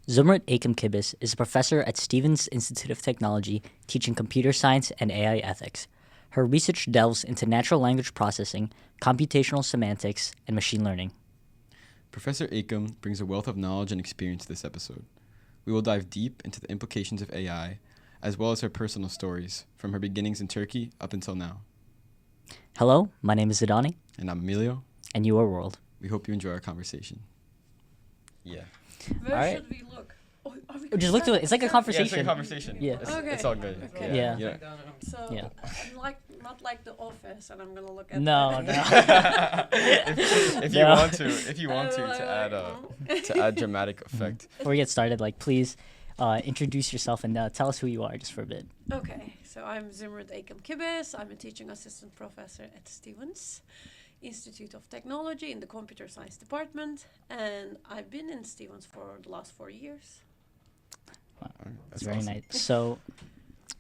Zumrut Akcam-Kibis is a professor at Stevens Institute of Technology teaching computer science and AI ethics. Her research delves into natural language processing, computational semantics, and machine learning. Professor Akcam brings a wealth of knowledge and experience to this episode. We will dive deep into the implications of AI, as well as her personal stories, from her beginnings in Turkey up until now. Hello, my name is Zidanni. And I'm Emilio. And you are World. We hope you enjoy our conversation. Yeah. Where should we look? Oh, just look to it. It's like a conversation. Yeah, it's like a conversation. Yeah. It's all good. Okay. Yeah. So, Yeah. not like The Office, and I'm gonna look at. No. If you want to add dramatic effect. Before we get started, please introduce yourself and tell us who you are just for a bit. Okay, so I'm Zumrut Akcam-Kibis. I'm a teaching assistant professor at Stevens Institute of Technology in the computer science department, and I've been in Stevens for the last 4 years. Wow. That's Very awesome. nice. So,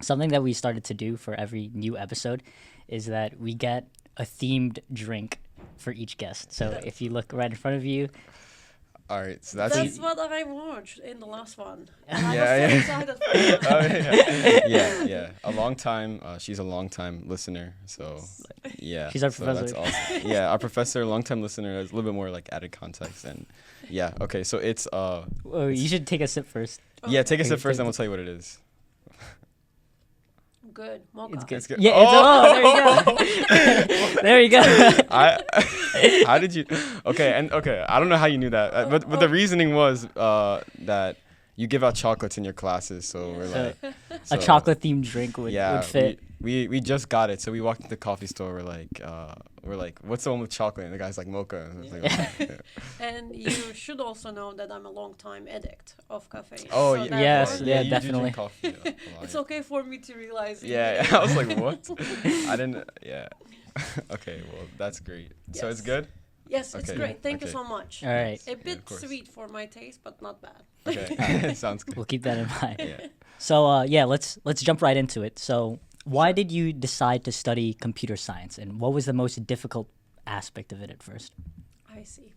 something that we started to do for every new episode is that we get a themed drink for each guest. So, if you look right in front of you. All right, so That's what I watched in the last one. And Yeah, I was so excited for it. Yeah. A long time. She's a long time listener. So yeah. She's our so professor. That's awesome. Yeah, our professor, long time listener. There's a little bit more added context and yeah. Okay, so it's Oh, you should take a sip first. yeah. Take a sip first, take and we'll tell you what it is. Good. Mocha. It's good. It's good. Yeah. There you go. How did you? Okay. I don't know how you knew that, but the reasoning was that you give out chocolates in your classes, so we're like A chocolate themed drink would fit. We just got it, so we walked into the coffee store. We're like, what's the one with chocolate? And the guy's like mocha. And I was like, okay. And you should also know that I'm a long-time addict of caffeine. Oh, so yes, therefore, yeah, you do definitely. drink coffee a lot. It's okay for me to realize. Yeah, I was like, what? I didn't. Yeah. Okay, well, that's great. So it's Yes. good. Yes, it's Okay. great. Thank you Okay. so much. All right. A bit of course. sweet for my taste, but not bad. Okay, sounds good. We'll keep that in mind. Yeah. So let's jump right into it. So why did you decide to study computer science, and what was the most difficult aspect of it at first? I see.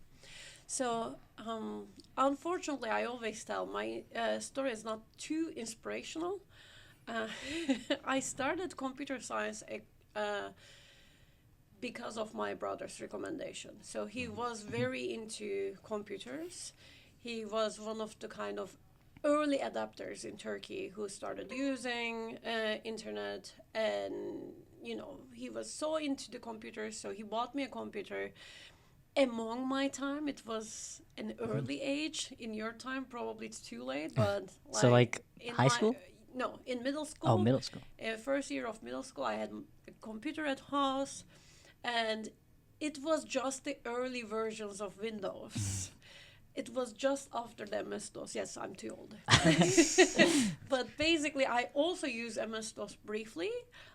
So, unfortunately, I always tell my story is not too inspirational. I started computer science because of my brother's recommendation. So he was very into computers. He was one of the kind of early adapters in Turkey who started using internet, and he was so into the computers, so he bought me a computer. Among my time, it was an early age. In your time, probably it's too late, but So, in high school? No, in middle school. Oh, middle school. First year of middle school, I had a computer at house, and it was just the early versions of Windows. It was just after the MS-DOS. Yes, I'm too old. But basically, I also use MS-DOS briefly.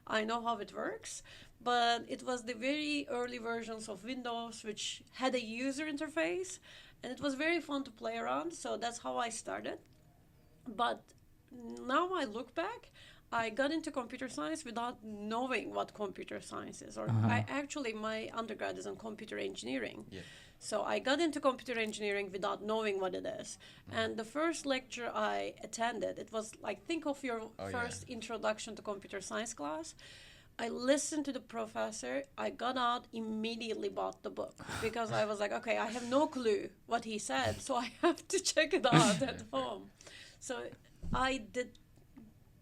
I know how it works. But it was the very early versions of Windows which had a user interface. And it was very fun to play around. So that's how I started. But now I look back, I got into computer science without knowing what computer science is. Or my undergrad is in computer engineering. Yeah. So I got into computer engineering without knowing what it is. And the first lecture I attended, it was think of your first introduction to computer science class. I listened to the professor. I got out, immediately bought the book because I was like, okay, I have no clue what he said, so I have to check it out at home. So I did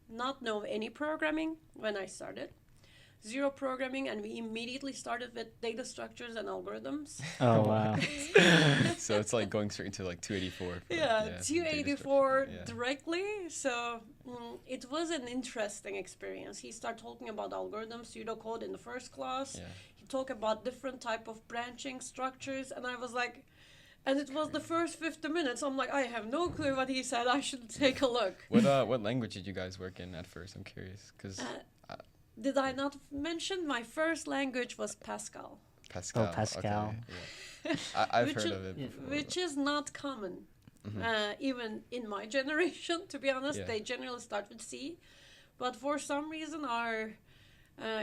not know any programming when I started. Zero programming, and we immediately started with data structures and algorithms. Oh, wow. So it's like going straight into 284. Yeah, data 284 structure. directly. So it was an interesting experience. He started talking about algorithms, pseudocode in the first class. Yeah. He talked about different type of branching structures, and I was like, and it was the first 50 minutes. I'm like, I have no clue what he said. I should take a look. What language did you guys work in at first? I'm curious, because Did I not mention my first language was Pascal? Pascal. Oh, Pascal. Okay, yeah. I've heard of it before. Which is not common, even in my generation, to be honest. Yeah. They generally start with C. But for some reason, our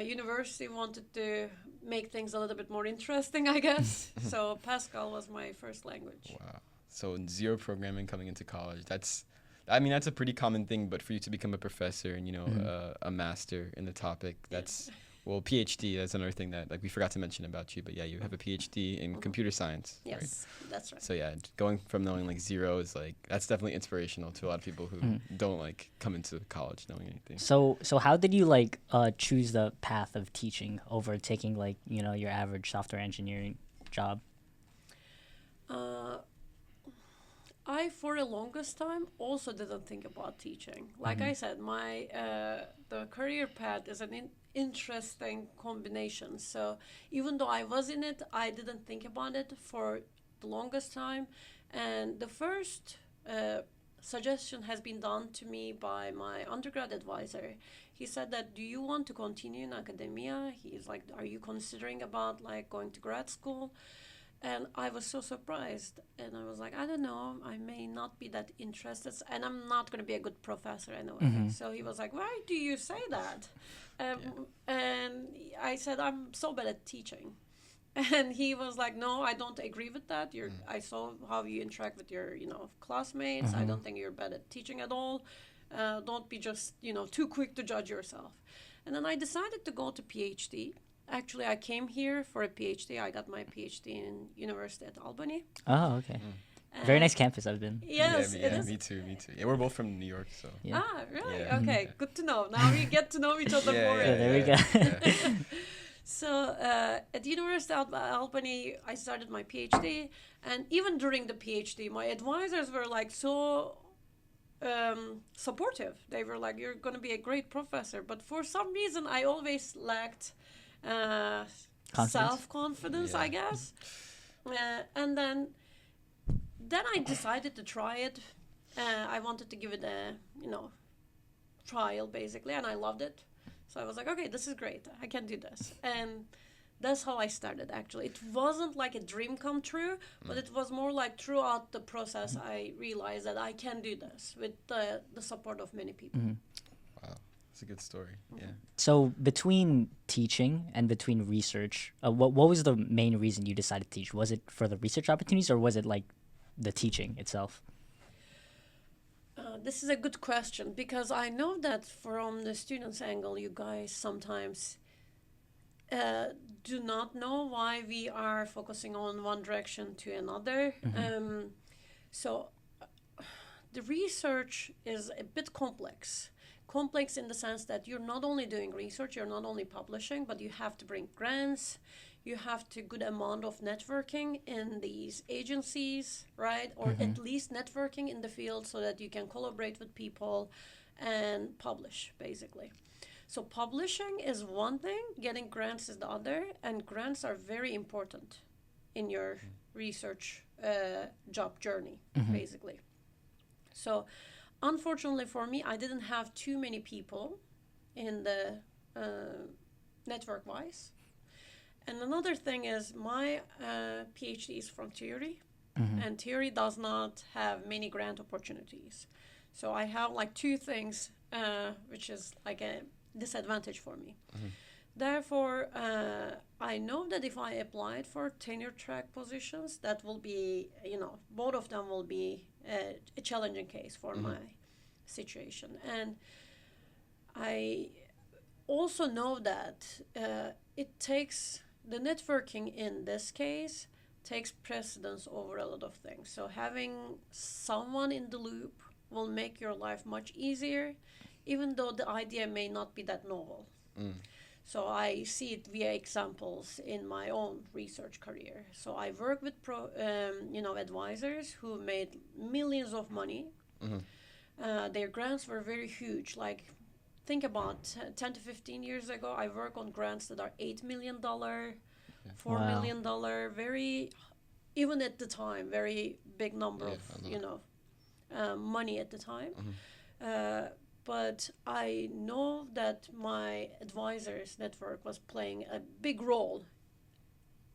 university wanted to make things a little bit more interesting, I guess. So Pascal was my first language. Wow. So zero programming coming into college. That's a pretty common thing. But for you to become a professor and a master in the topic, that's well, PhD. That's another thing that we forgot to mention about you. But yeah, you have a PhD in computer science. Yes, right? that's right. So yeah, going from knowing zero is that's definitely inspirational to a lot of people who don't come into college knowing anything. So how did you choose the path of teaching over taking your average software engineering job? I, for the longest time, also didn't think about teaching. Like I said, my the career path is an interesting combination. So even though I was in it, I didn't think about it for the longest time. And the first suggestion has been done to me by my undergrad advisor. He said that, do you want to continue in academia? He's like, are you considering about going to grad school? And I was so surprised, and I was like, I don't know, I may not be that interested, and I'm not going to be a good professor anyway. So he was like, why do you say that? And I said, I'm so bad at teaching. And he was like, no, I don't agree with that. I saw how you interact with your, classmates. I don't think you're bad at teaching at all. Don't be just, too quick to judge yourself. And then I decided to go to PhD. Actually, I came here for a PhD. I got my PhD in University at Albany. Oh, okay. Very nice campus I've been. Yes, it is. Me too. Yeah, we're both from New York, so. Yeah. Ah, really? Yeah. Okay, good to know. Now we get to know each other more. Yeah, there we go. So at the University of Albany, I started my PhD. And even during the PhD, my advisors were so supportive. They were like, you're going to be a great professor. But for some reason, I always lacked self-confidence, I guess. And then I decided to try it. I wanted to give it a trial basically, and I loved it. So I was like, okay, this is great, I can do this. And that's how I started. Actually, it wasn't like a dream come true, but it was more like throughout the process I realized that I can do this with the support of many people. Wow, it's a good story. Yeah. So between teaching and between research, what was the main reason you decided to teach? Was it for the research opportunities, or was it the teaching itself? This is a good question, because I know that from the students' angle, you guys sometimes do not know why we are focusing on one direction to another. So the research is a bit complex. Complex in the sense that you're not only doing research, you're not only publishing, but you have to bring grants, you have to good amount of networking in these agencies, right? Or at least networking in the field so that you can collaborate with people and publish, basically. So publishing is one thing, getting grants is the other, and grants are very important in your research job journey, basically. So unfortunately for me, I didn't have too many people in the network-wise. And another thing is my PhD is from theory, and theory does not have many grant opportunities. So I have two things, which is a disadvantage for me. Therefore, I know that if I applied for tenure track positions, that will be, both of them will be a challenging case for my situation. And I also know that it takes, the networking in this case takes precedence over a lot of things. So having someone in the loop will make your life much easier, even though the idea may not be that novel. So I see it via examples in my own research career. So I work with advisors who made millions of money. Their grants were very huge. Think about 10 to 15 years ago, I work on grants that are $8 million, $4 million, very, even at the time, very big number of, money at the time. But I know that my advisors network was playing a big role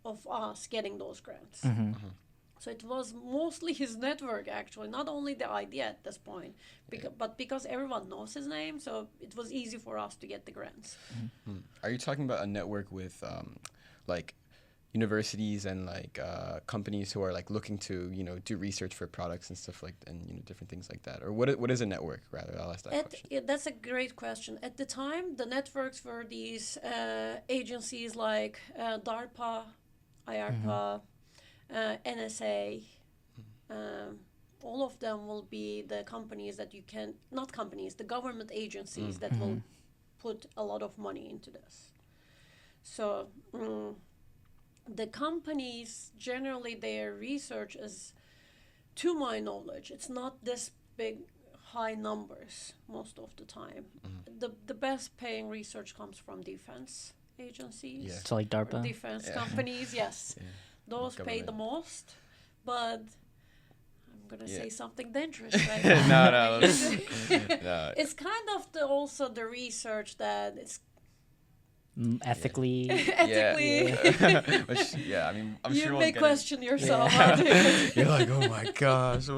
of us getting those grants. So it was mostly his network, actually, not only the idea at this point, but because everyone knows his name, so it was easy for us to get the grants. Are you talking about a network with, universities and like companies who are like looking to do research for products and stuff like and different things like that? Or what is a network rather? I'll ask that question. That's a great question. At the time, the networks were these agencies like DARPA, IARPA, NSA. All of them will be the companies that not companies, the government agencies that will put a lot of money into this. So the companies, generally their research is, to my knowledge, it's not this big high numbers most of the time. The best paying research comes from defense agencies. Yeah. So like DARPA? Defense companies, yes. Yeah. Those pay the Government. most, but I'm going to say something dangerous right No. now. It's kind of also the research that it's Ethically. ethically. Which, I mean, I'm you sure may we'll question yourself. You're like, oh my gosh.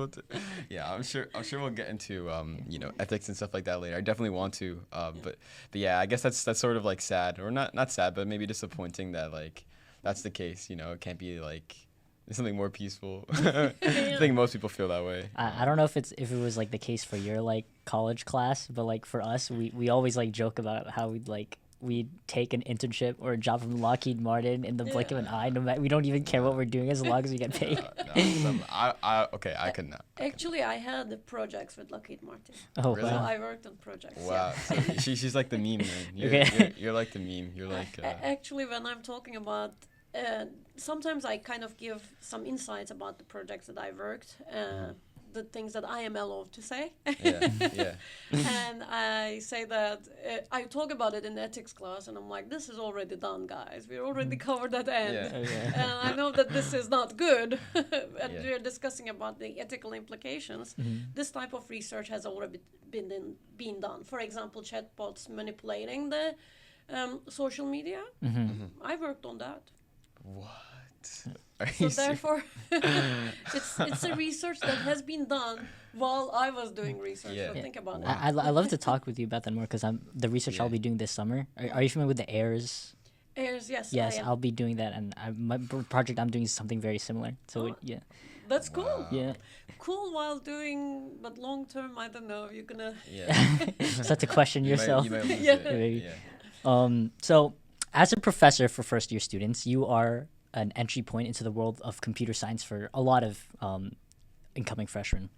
Yeah, I'm sure we'll get into ethics and stuff like that later. I definitely want to. But yeah, I guess that's sort of like sad, or not sad, but maybe disappointing that like that's the case. It can't be like something more peaceful. I think most people feel that way. I don't know if it was like the case for your like college class, but like for us, we always like joke about how we'd take an internship or a job from Lockheed Martin in the blink of an eye. No matter, we don't even care what we're doing as long as we get paid. I could not. Actually, I had the projects with Lockheed Martin. Oh, Really? So wow. I worked on projects. Wow, Yeah. so she's like the meme, man. You're like the meme. You're like. Actually, when I'm talking about, sometimes I kind of give some insights about the projects that I worked, the things that I am allowed to say. Yeah. And I say that I talk about it in the ethics class, and I'm like, this is already done, guys. We already covered that end. Yeah. And I know that this is not good. And Yeah. we're discussing about the ethical implications. This type of research has already been done. For example, chatbots manipulating the social media. I worked on that. What? So therefore, it's a research that has been done while I was doing research. Yeah. So think about it. I love to talk with you about that more because the research I'll be doing this summer. Are you familiar with the AIRS? Airs, yes. Yes, I am. I'll be doing that, and my project I'm doing is something very similar. So yeah, That's cool. Wow. yeah. Cool while doing, but long term, I don't know if you're gonna. Yeah. Start to question yourself. You might lose Yeah. it. Maybe. Yeah. So as a professor for first year students, you are an entry point into the world of computer science for a lot of incoming freshmen.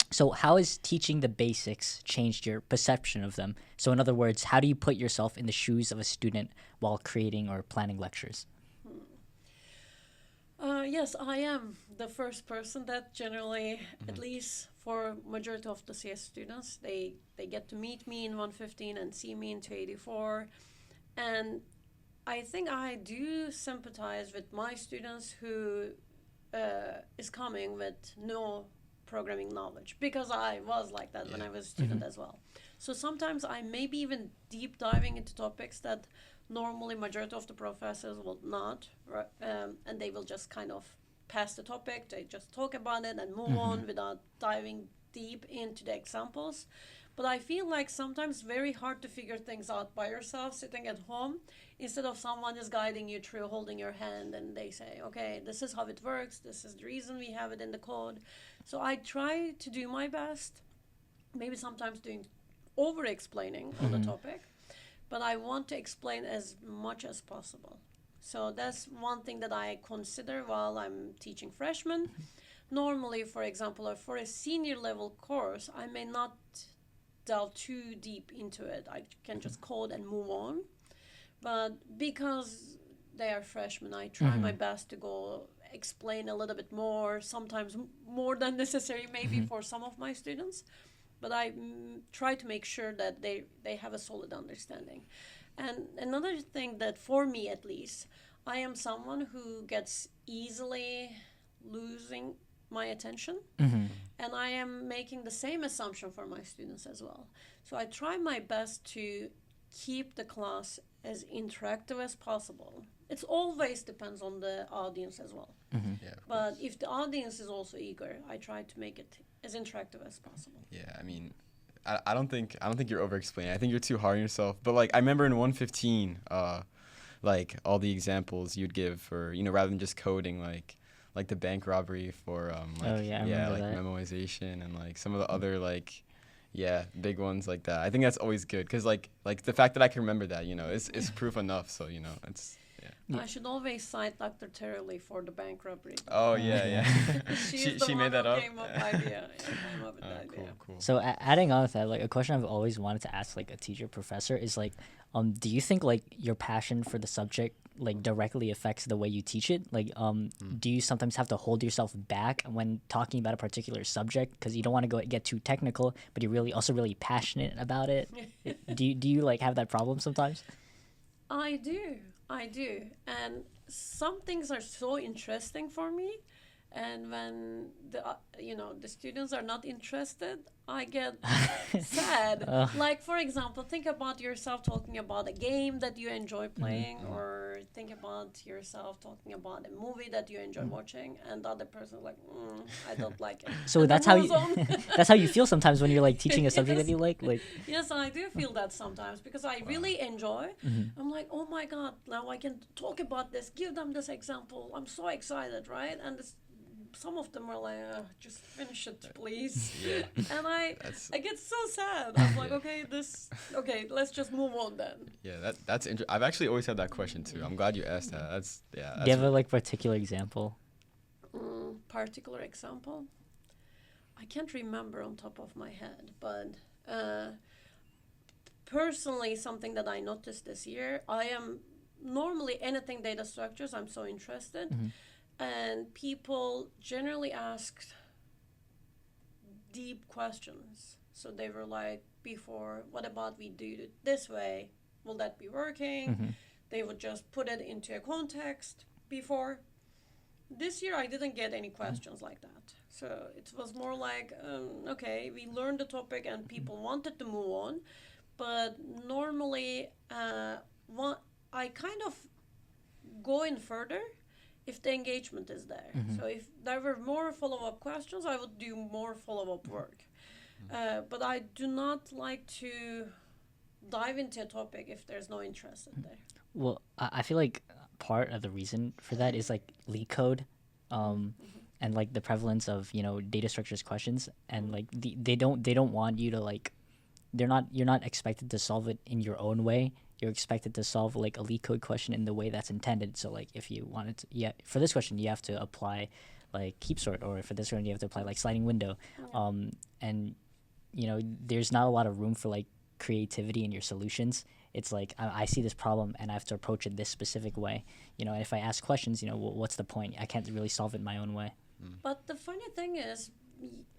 So how has teaching the basics changed your perception of them? So in other words, how do you put yourself in the shoes of a student while creating or planning lectures? Yes, I am the first person that generally, at least for majority of the CS students, they get to meet me in 115 and see me in 284. And I think I do sympathize with my students who is coming with no programming knowledge, because I was like that when I was a student as well. So sometimes I may be even deep diving into topics that normally majority of the professors will not, and they will just kind of pass the topic, they just talk about it and move on without diving deep into the examples. But I feel like sometimes it's very hard to figure things out by yourself sitting at home, instead of someone is guiding you through, holding your hand, and they say, okay, this is how it works, this is the reason we have it in the code. So I try to do my best, maybe sometimes doing over-explaining on the topic, but I want to explain as much as possible. So that's one thing that I consider while I'm teaching freshmen. Normally, for example, for a senior level course, I may not delve too deep into it. I can just code and move on. But because they are freshmen, I try my best to go explain a little bit more, sometimes more than necessary maybe for some of my students. But I try to make sure that they have a solid understanding. And another thing that, for me at least, I am someone who gets easily losing my attention. And I am making the same assumption for my students as well. So I try my best to keep the class as interactive as possible. It always depends on the audience as well. Yeah, but if the audience is also eager, I try to make it as interactive as possible. Yeah, I mean, I don't think you're over explaining. I think you're too hard on yourself. But like, I remember in 115, like all the examples you'd give for, you know, rather than just coding, like the bank robbery for like Oh, yeah, I remember like that. memoization and like some of the other like big ones like that. I think that's always good because like the fact that I can remember that, you know, is proof enough. So, you know, it's I should always cite Dr. Terrelly for the bank robbery. oh yeah. She's the she one made that who up. came up idea. Yeah, came up with the idea. Cool. So adding on with that, like a question I've always wanted to ask like a teacher professor is like, do you think like your passion for the subject like directly affects the way you teach it? Like, do you sometimes have to hold yourself back when talking about a particular subject because you don't want to get too technical, but you're really also really passionate about it? do you like have that problem sometimes? I do. And some things are so interesting for me. And when the students are not interested, I get sad. Like, for example, think about yourself talking about a game that you enjoy playing, or think about yourself talking about a movie that you enjoy watching, and the other person is like, I don't like it. So And that's then how you moves on. that's how you feel sometimes when you're like teaching a subject that you like. Yes, I do feel that sometimes because I really enjoy. I'm like, oh my God, now I can talk about this, give them this example. I'm so excited, right? And some of them are like, just finish it, please. Yeah. And I get so sad. I'm like, okay, let's just move on then. Yeah, that's interesting. I've actually always had that question too. I'm glad you asked that. That's Do you have a like particular example? Particular example? I can't remember on top of my head, but personally, something that I noticed this year, I am normally anything data structures, I'm so interested. And people generally ask deep questions. So they were like, before, what about we do it this way? Will that be working? They would just put it into a context before. This year, I didn't get any questions like that. So it was more like, okay, we learned the topic and people wanted to move on. But normally, I kind of go in further if the engagement is there. So if there were more follow-up questions, I would do more follow-up work. But I do not like to dive into a topic if there's no interest in there. Well, I feel like part of the reason for that is like leak code, and like the prevalence of, you know, data structures questions, and like they don't want you to like, you're not expected to solve it in your own way. You're expected to solve like a leak code question in the way that's intended. So like if you wanted to, for this question you have to apply like keep sort, or for this one you have to apply like sliding window. And you know, there's not a lot of room for like creativity in your solutions. It's like I see this problem and I have to approach it this specific way. You know, and if I ask questions, you know, what's the point? I can't really solve it my own way. But the funny thing is,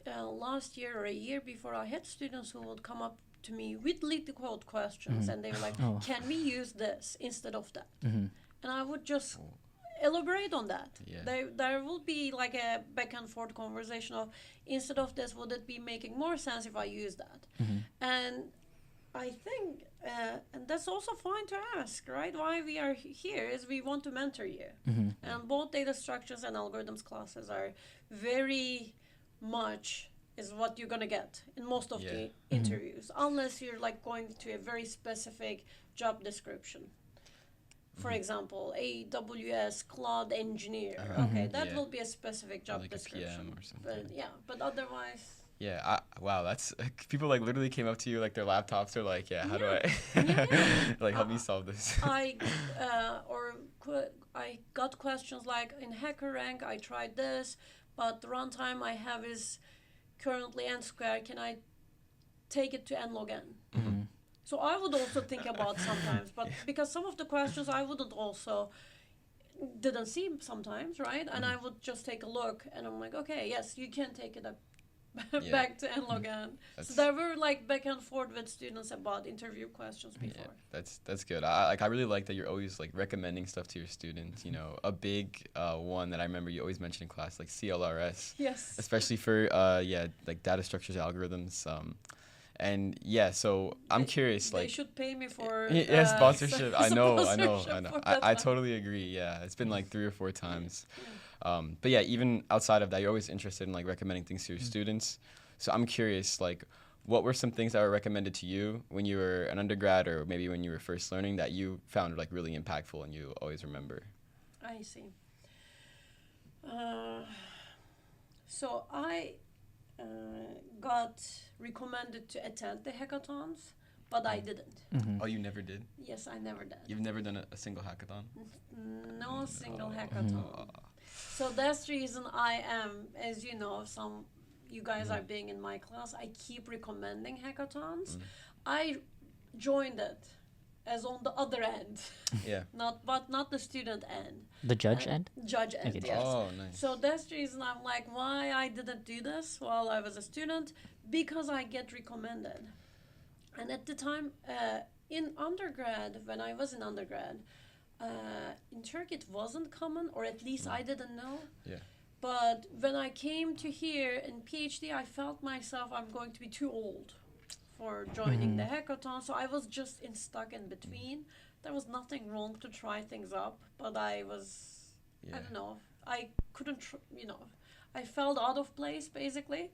last year or a year before, I had students who would come up to me with leak code questions, and they were like, can we use this instead of that? And I would just elaborate on that. There will be like a back and forth conversation of, instead of this, would it be making more sense if I use that? And I think, and that's also fine to ask, right? Why we are here is we want to mentor you. And both data structures and algorithms classes are very much is what you're going to get in most of the interviews, unless you're like going to a very specific job description. For example, AWS cloud engineer. Okay, that will be a specific job like description. a PM or something. But otherwise. Yeah, wow, that's people like literally came up to you like their laptops are like, how do I like help me solve this? I got questions like, in HackerRank I tried this, but the runtime I have is currently n squared. Can I take it to n log n? So I would also think about sometimes, but because some of the questions I didn't see sometimes, right? And I would just take a look and I'm like, okay, yes, you can take it up back to n log n. So there were like back and forth with students about interview questions before. That's good. I really like that you're always like recommending stuff to your students. You know, a big one that I remember you always mention in class, like CLRS. Yes. Especially for like data structures, algorithms. And so I'm curious. They like should pay me for sponsorship. I know. I Totally totally agree. Yeah, it's been like 3 or 4 times. But even outside of that, you're always interested in like recommending things to your students. So I'm curious, like, what were some things that were recommended to you when you were an undergrad or maybe when you were first learning that you found like really impactful and you always remember? I see. So I got recommended to attend the hackathons, but I didn't. Oh, you never did? Yes, I never did. You've never done a single hackathon? No single hackathon. So that's the reason I am, as you know, you guys are being in my class, I keep recommending hackathons. I joined it as on the other end. Yeah. Not the student end. The judge end? Judge end, Okay. yes. Oh, nice. So that's the reason I'm like, why I didn't do this while I was a student, because I get recommended. And at the time, in undergrad, when I was in undergrad, in Turkey it wasn't common, or at least I didn't know. Yeah. But when I came to here in PhD, I felt myself I'm going to be too old for joining the hackathon. So I was just stuck in between. There was nothing wrong to try things up, but I was, I don't know, I couldn't, I felt out of place basically.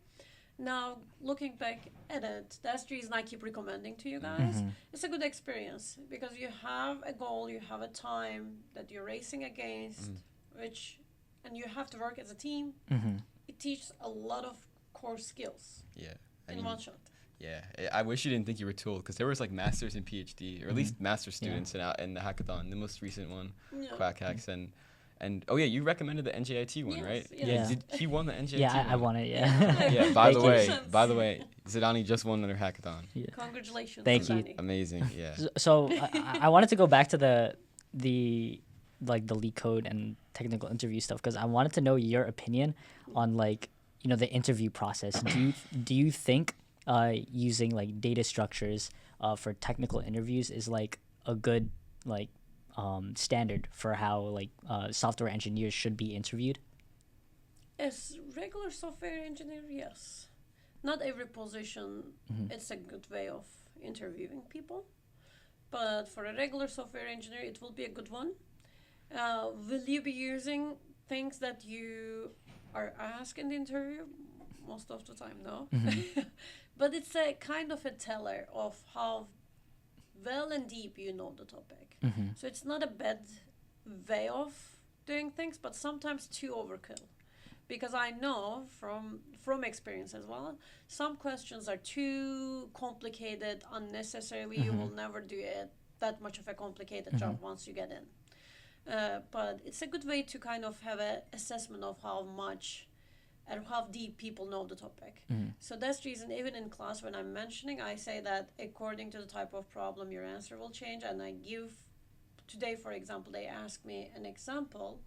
Now, looking back at it, that's the reason I keep recommending to you guys. It's a good experience because you have a goal, you have a time that you're racing against, and you have to work as a team. It teaches a lot of core skills in one shot. Yeah, I wish you didn't think you were too old because there was like masters and PhD, or at least master students in the hackathon, the most recent one, Quack Hacks, and oh yeah, you recommended the NJIT one, right? Yes. Yeah. He won the NJIT Yeah, one. I won it, yeah. Yeah, by the Congratulations. way, Zidanni just won another hackathon. Congratulations. Thank you. Zidanni. Amazing, yeah. So I wanted to go back to the leak code and technical interview stuff because I wanted to know your opinion on the interview process. Do you think using like data structures for technical interviews is like a good standard for how software engineers should be interviewed? As regular software engineer, yes. Not every position it's a good way of interviewing people, but for a regular software engineer, it will be a good one. Will you be using things that you are asked in the interview? Most of the time, no. But it's a kind of a teller of how well and deep you know the topic. So it's not a bad way of doing things, but sometimes too overkill. Because I know from experience as well, some questions are too complicated unnecessarily. You will never do it that much of a complicated job once you get in. But it's a good way to kind of have an assessment of how much and how deep people know the topic. So that's the reason even in class when I'm mentioning, I say that according to the type of problem, your answer will change. And I give, today for example, they asked me an example.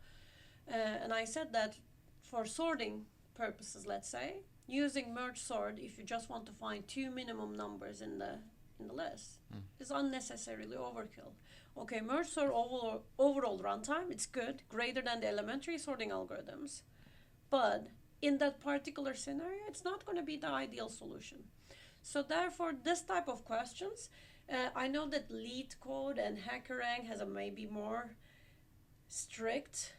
And I said that for sorting purposes, let's say, using merge sort, if you just want to find two minimum numbers in the list, is unnecessarily overkill. Okay, merge sort overall runtime, it's good, greater than the elementary sorting algorithms. But in that particular scenario, it's not going to be the ideal solution. So therefore, this type of questions, I know that lead code and HackerRank has a maybe more strict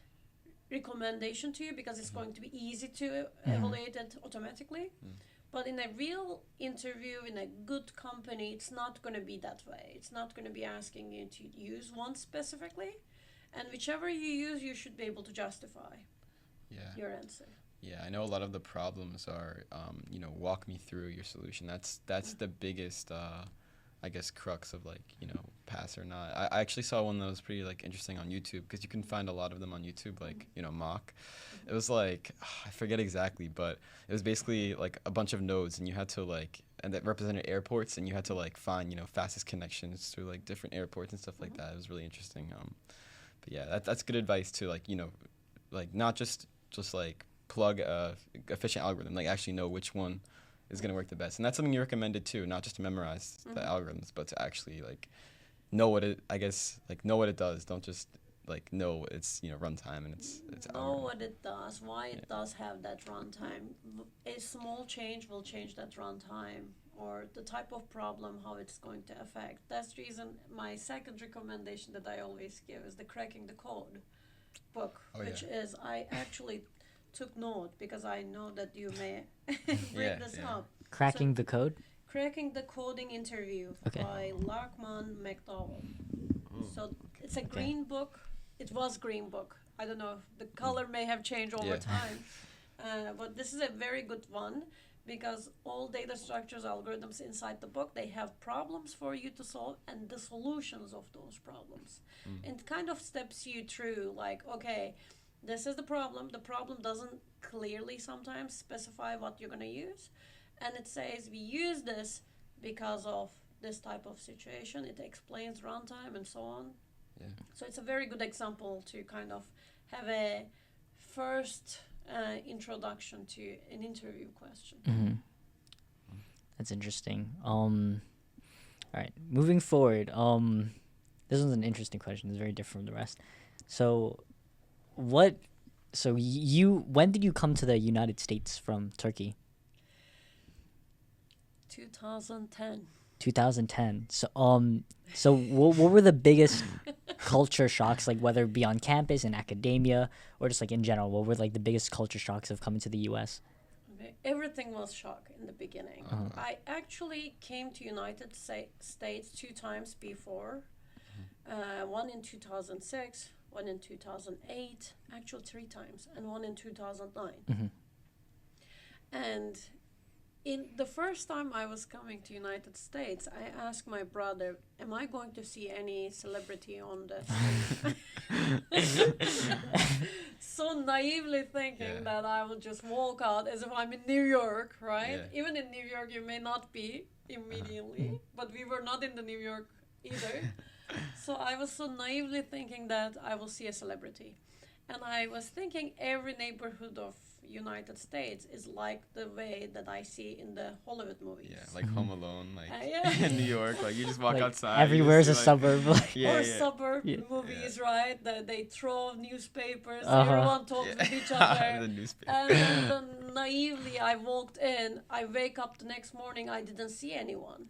recommendation to you because it's going to be easy to evaluate it automatically. But in a real interview, in a good company, it's not going to be that way. It's not going to be asking you to use one specifically. And whichever you use, you should be able to justify your answer. Yeah, I know a lot of the problems are, walk me through your solution. That's the biggest, I guess, crux of pass or not. I actually saw one that was pretty interesting on YouTube because you can find a lot of them on YouTube, mock. It was I forget exactly, but it was basically a bunch of nodes and you had to and that represented airports and you had to find, fastest connections through different airports and stuff like that. It was really interesting. But yeah, that's good advice to not just plug a efficient algorithm, actually know which one is going to work the best. And that's something you recommended too, not just to memorize the algorithms, but to actually know what it, know what it does. Don't just know its runtime and its know what it does, why it does have that runtime. A small change will change that runtime, or the type of problem, how it's going to affect. That's the reason my second recommendation that I always give is the Cracking the Code book, which is I actually took note because I know that you may bring this up. Cracking the code? Cracking the Coding Interview Okay. by Larkman McDowell. Oh, So okay. it's a green book. It was green book. I don't know if the color may have changed over Yeah. time. But this is a very good one because all data structures, algorithms inside the book, they have problems for you to solve and the solutions of those problems. And it kind of steps you through like, okay, this is the problem. The problem doesn't clearly sometimes specify what you're going to use. And it says we use this because of this type of situation. It explains runtime and so on. Yeah. So it's a very good example to kind of have a first introduction to an interview question. Mm-hmm. That's interesting. All right, moving forward. This one's an interesting question. It's very different from the rest. So, when did you come to the United States from Turkey? 2010. 2010. So what were the biggest culture shocks, like whether it be on campus, in academia, or just like in general? What were like the biggest culture shocks of coming to the U.S.? Everything was shock in the beginning. I actually came to United States 2 times before. One in 2006, one in 2008, actually 3 times, and one in 2009. And in the first time I was coming to United States, I asked my brother, am I going to see any celebrity on the street? So naively thinking that I would just walk out as if I'm in New York, right? Yeah. Even in New York, you may not be immediately, but we were not in the New York either. So I was so naively thinking that I will see a celebrity. And I was thinking every neighborhood of United States is like the way that I see in the Hollywood movies. Yeah, like Home Alone, like Yeah. in New York, like you just walk Like, outside. everywhere is you a just see, like, suburb. Like, Yeah, Or yeah. suburb Yeah. movies, right? That they throw newspapers, Uh-huh. everyone talks with each other. The newspaper. And then naively I walked in, I wake up the next morning, I didn't see anyone.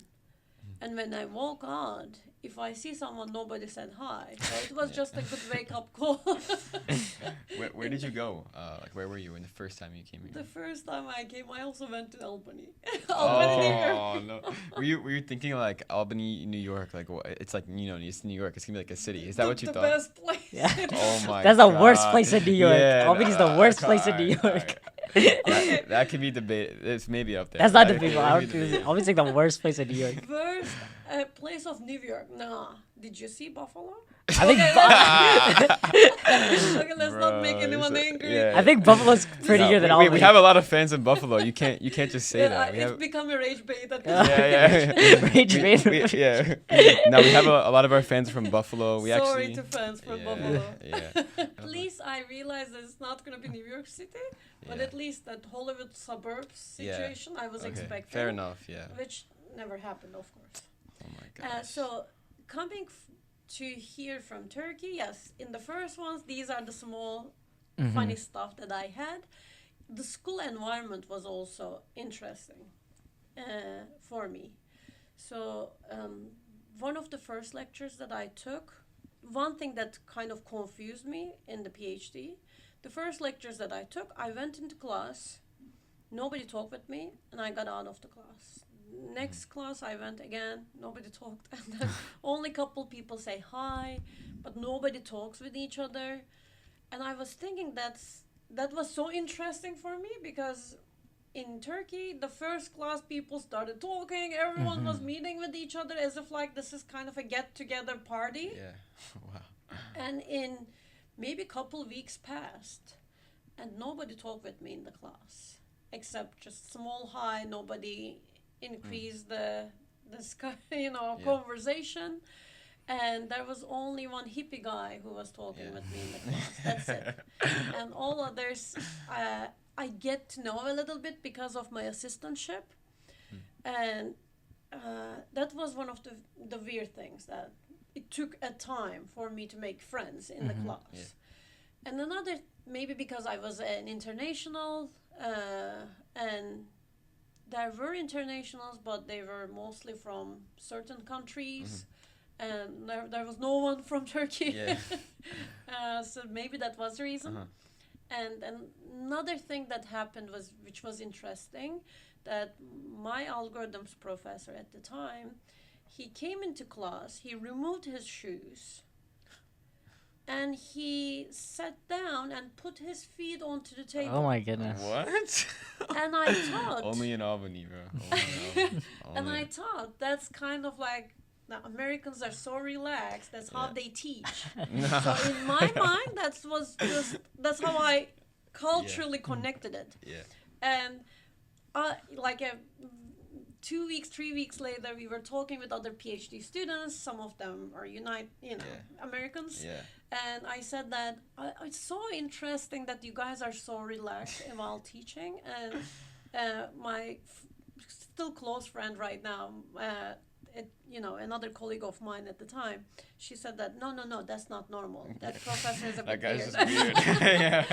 And when I woke out, if I see someone, nobody said hi. So it was just a good wake-up call. Where did you go? Like where were you when the first time you came here? The first time I came, I also went to Albany. Albany, New York. Oh no! Were you thinking like Albany, New York? Like it's like it's New York. It's gonna be like a city. Is that what you the thought? best place. Yeah. Oh my! That's the worst God. place in New York. Yeah, Albany's the worst place in New alright, York. that could be debate. It's maybe up there. That's not That debatable. could I be don't debatable. think Albany's like the worst place in New York. First place of New York. Nah. Did you see Buffalo? I think Okay, let's not make Bro, anyone so- angry. yeah. I think Buffalo's prettier than Albany. We have a lot of fans in Buffalo. You can't just say Yeah, that. We it's have, become a rage bait at Yeah. this yeah. Rage bait. Yeah. No, we have a lot of our fans from Buffalo. We Sorry actually. to fans from Yeah, Buffalo. Yeah. At least I realized that it's not going to be New York City, but Yeah. at least that Hollywood suburbs Yeah. situation I was Okay, expecting. fair enough. Yeah. Which never happened, of course. Oh my gosh. So coming to here from Turkey, yes, in the first ones, these are the small funny stuff that I had. The school environment was also interesting for me. So one of the first lectures that I took, one thing that kind of confused me in the PhD, the first lectures that I took, I went into class, nobody talked with me, and I got out of the class. Next class I went again, nobody talked, and then only couple people say hi, but nobody talks with each other. And I was thinking that was so interesting for me because in Turkey, the first class people started talking, everyone was meeting with each other as if like this is kind of a get-together party. Yeah. Wow. And in maybe couple weeks passed, and nobody talked with me in the class, except just small hi, nobody increased the conversation. And there was only one hippie guy who was talking with me in the class. That's it. And all others, I get to know a little bit because of my assistantship. And that was one of the weird things, that it took a time for me to make friends in the class. Yeah. And another, maybe because I was an international, and there were internationals, but they were mostly from certain countries. And there was no one from Turkey. Yeah. So maybe that was the reason. And another thing that happened which was interesting, that my algorithms professor at the time, he came into class, he removed his shoes, and he sat down and put his feet onto the table. Oh my goodness. What? And I thought, Only in Albany, bro. Only in Albany. and Only. I thought that's kind of like, now Americans are so relaxed. That's how Yeah. they teach. No. So in my mind, that's how I culturally connected it. Yeah. And like 2 weeks, 3 weeks later, we were talking with other PhD students. Some of them are Americans. Yeah. And I said that it's so interesting that you guys are so relaxed while teaching. And my still close friend right now, another colleague of mine at the time, she said that no, that's not normal. That professor is a That bit guy's weird. just weird. Yeah.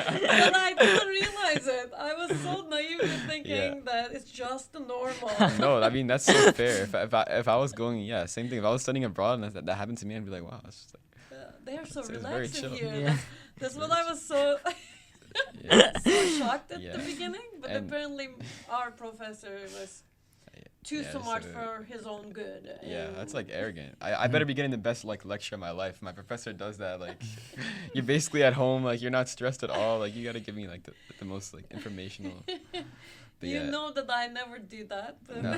And I didn't realize it. I was so naively thinking that it's just normal. No, I mean that's so fair. If I was going, same thing. If I was studying abroad and that happened to me, I'd be like, wow, it's just like, They are so It's very relaxed in chill. here. Yeah. That's what I was so yeah. so shocked at Yeah. the beginning. But And- apparently our professor was too Yeah, smart so- for his own good. Yeah, And that's like arrogant. I better be getting the best like lecture of my life. My professor does that. Like, you're basically at home. Like, you're not stressed at all. Like, you gotta give me like the most like informational. But you yeah. know that I never do that. But No.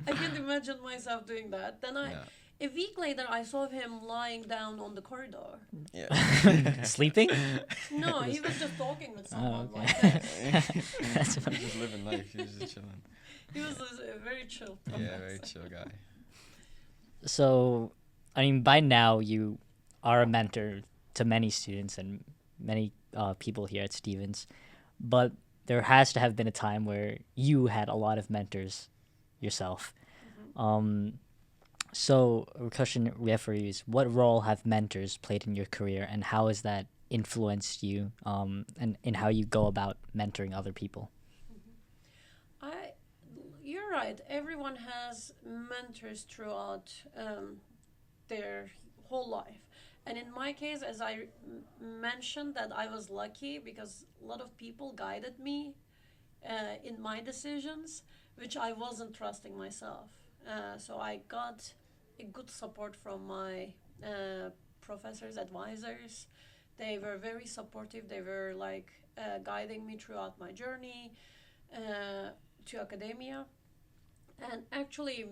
I can't imagine myself doing that. Then No. a week later, I saw him lying down on the corridor. Yeah. Sleeping? No, he was just talking with someone okay. like that. That's funny. Just living life. He was just chilling. He was a very chill Yeah, professor. very chill guy. So, I mean, by now you are a mentor to many students and many people here at Stevens, but there has to have been a time where you had a lot of mentors yourself. So, a question we have for you is, what role have mentors played in your career, and how has that influenced you and in how you go about mentoring other people? You're right. Everyone has mentors throughout their whole life. And in my case, as I mentioned, that I was lucky because a lot of people guided me in my decisions, which I wasn't trusting myself. So I got a good support from my professors, advisors. They were very supportive. They were like guiding me throughout my journey to academia. And actually,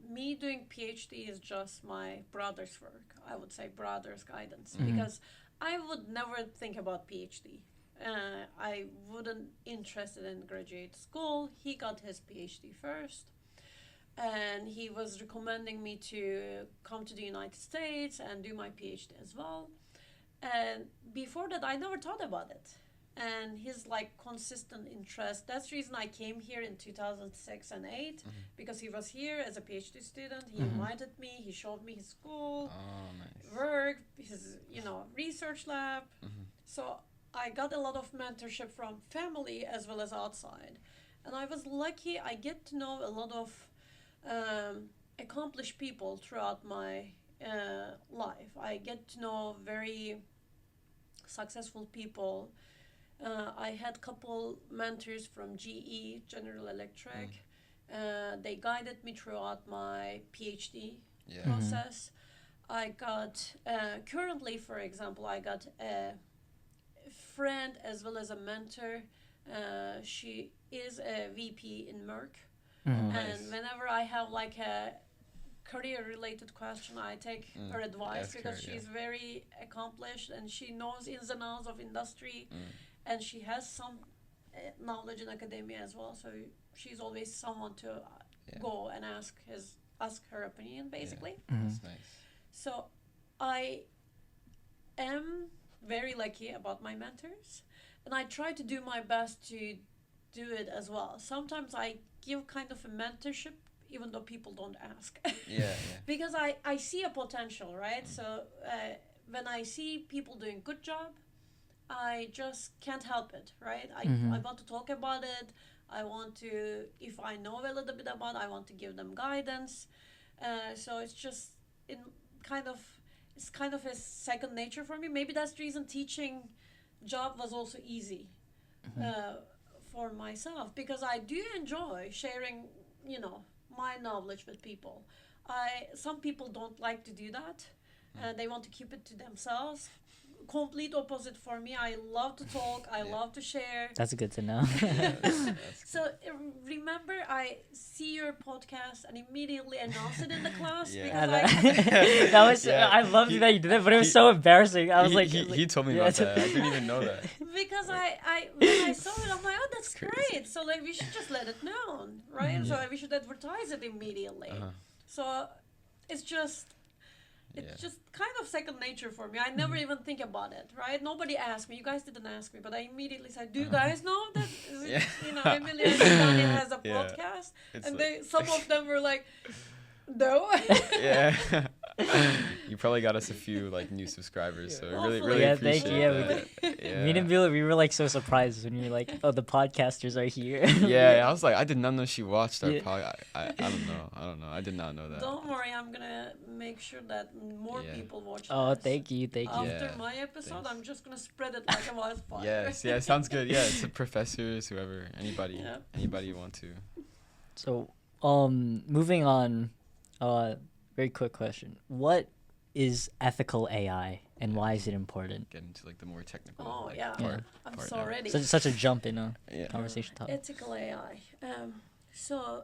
me doing PhD is just my brother's work. I would say brother's guidance, because I would never think about PhD. I wouldn't interested in graduate school. He got his PhD first, and he was recommending me to come to the United States and do my PhD as well. And before that, I never thought about it. And his like consistent interest. That's the reason I came here in 2006 and 8, because he was here as a PhD student. He invited me. He showed me his school, Oh, nice. work, his research lab. So I got a lot of mentorship from family as well as outside. And I was lucky. I get to know a lot of accomplished people throughout my life. I get to know very successful people. I had couple mentors from GE, General Electric. They guided me throughout my PhD process. I got, currently, for example, I got a friend as well as a mentor. She is a VP in Merck. Mhm. Nice. And whenever I have like a career-related question, I take her advice, Ask because her, she's very accomplished and she knows ins and outs of industry. And she has some knowledge in academia as well, so she's always someone to go and ask her opinion, basically. That's nice. So I am very lucky about my mentors, and I try to do my best to do it as well. Sometimes I give kind of a mentorship even though people don't ask. Yeah. Because I see a potential, right? So when I see people doing good job, I just can't help it, right? I want to talk about it. I want to, if I know a little bit about it, I want to give them guidance. So it's just it's kind of a second nature for me. Maybe that's the reason teaching job was also easy for myself because I do enjoy sharing, my knowledge with people. Some people don't like to do that. They want to keep it to themselves. Complete opposite for me. I love to talk. I love to share. That's good to know. So remember, I see your podcast and immediately announce it in the class because that was I loved that you did it, but it was so embarrassing. I was he told me about that. I didn't even know that. Because when I saw it, I'm like, oh, that's great. So like we should just let it known, right? So we should advertise it immediately. So it's just kind of second nature for me. I never even think about it, right? Nobody asked me. You guys didn't ask me, but I immediately said, "Do you guys know that Emilio and Zidanni has a podcast?" And some of them were like, "No." Yeah. You probably got us a few like new subscribers, so really appreciate thank you. that. Me and Emilio, we were like so surprised when you were like, "Oh, the podcasters are here." I was like, I did not know she watched our podcast. I don't know. I did not know that. Don't worry, I'm gonna make sure that more people watch. Oh, thank you. After my episode, I'm just gonna spread it like a wildfire. Yes, sounds good. Yeah, it's professors, whoever, anybody you want to. So, moving on, very quick question: what is ethical AI, and why is it important? Get into like the more technical. Part I'm so ready. Such a jump in a conversation topic. Ethical AI. So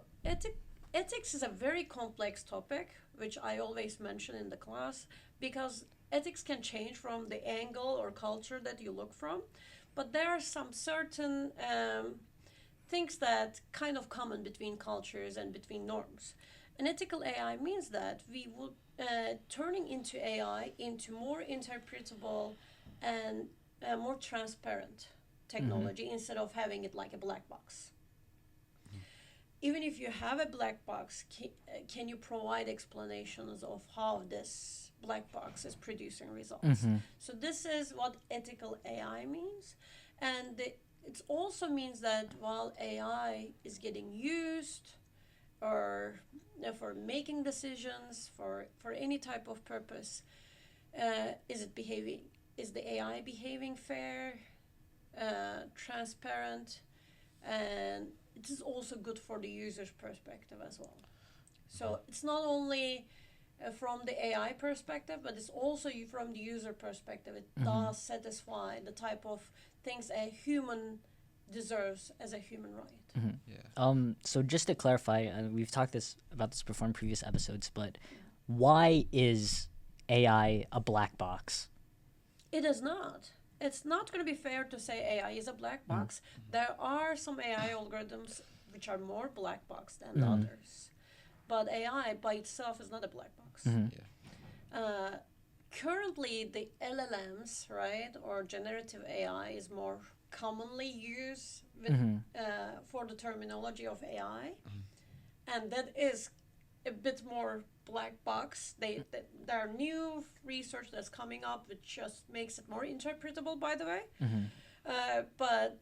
ethics is a very complex topic, which I always mention in the class, because ethics can change from the angle or culture that you look from, but there are some certain things that kind of common between cultures and between norms. And ethical AI means that we would turning into AI into more interpretable and more transparent technology instead of having it like a black box. Even if you have a black box, can you provide explanations of how this black box is producing results? So this is what ethical AI means. And it also means that while AI is getting used or for making decisions for any type of purpose, is the AI behaving fair, transparent, and it is also good for the user's perspective as well. So it's not only from the AI perspective, but it's also from the user perspective. It does satisfy the type of things a human deserves as a human right. So just to clarify, we've talked about this before in previous episodes, but why is AI a black box? It is not. It's not going to be fair to say AI is a black box. There are some AI algorithms which are more black box than others. But AI by itself is not a black box. Currently, the LLMs, right, or generative AI is more commonly used for the terminology of AI. And that is a bit more black box. There are new research that's coming up which just makes it more interpretable, by the way. But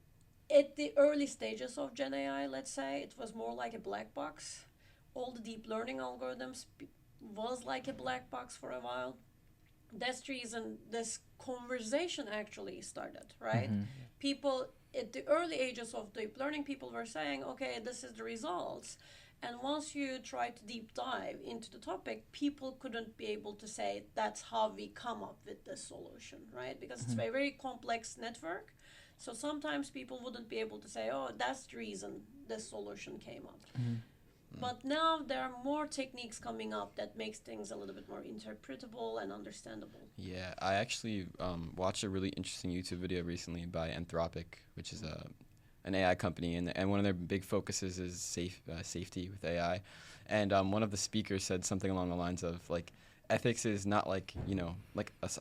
at the early stages of Gen AI, let's say, it was more like a black box. All the deep learning algorithms was like a black box for a while. That's the reason this conversation actually started, right? People at the early ages of deep learning, people were saying, okay, this is the results. And once you try to deep dive into the topic, people couldn't be able to say that's how we come up with this solution, right? Because it's a very complex network. So sometimes people wouldn't be able to say, oh, that's the reason this solution came up. But now there are more techniques coming up that makes things a little bit more interpretable and understandable. Yeah, I actually watched a really interesting YouTube video recently by Anthropic, which is an AI company, and one of their big focuses is safety with AI. And one of the speakers said something along the lines of, like, ethics is not like,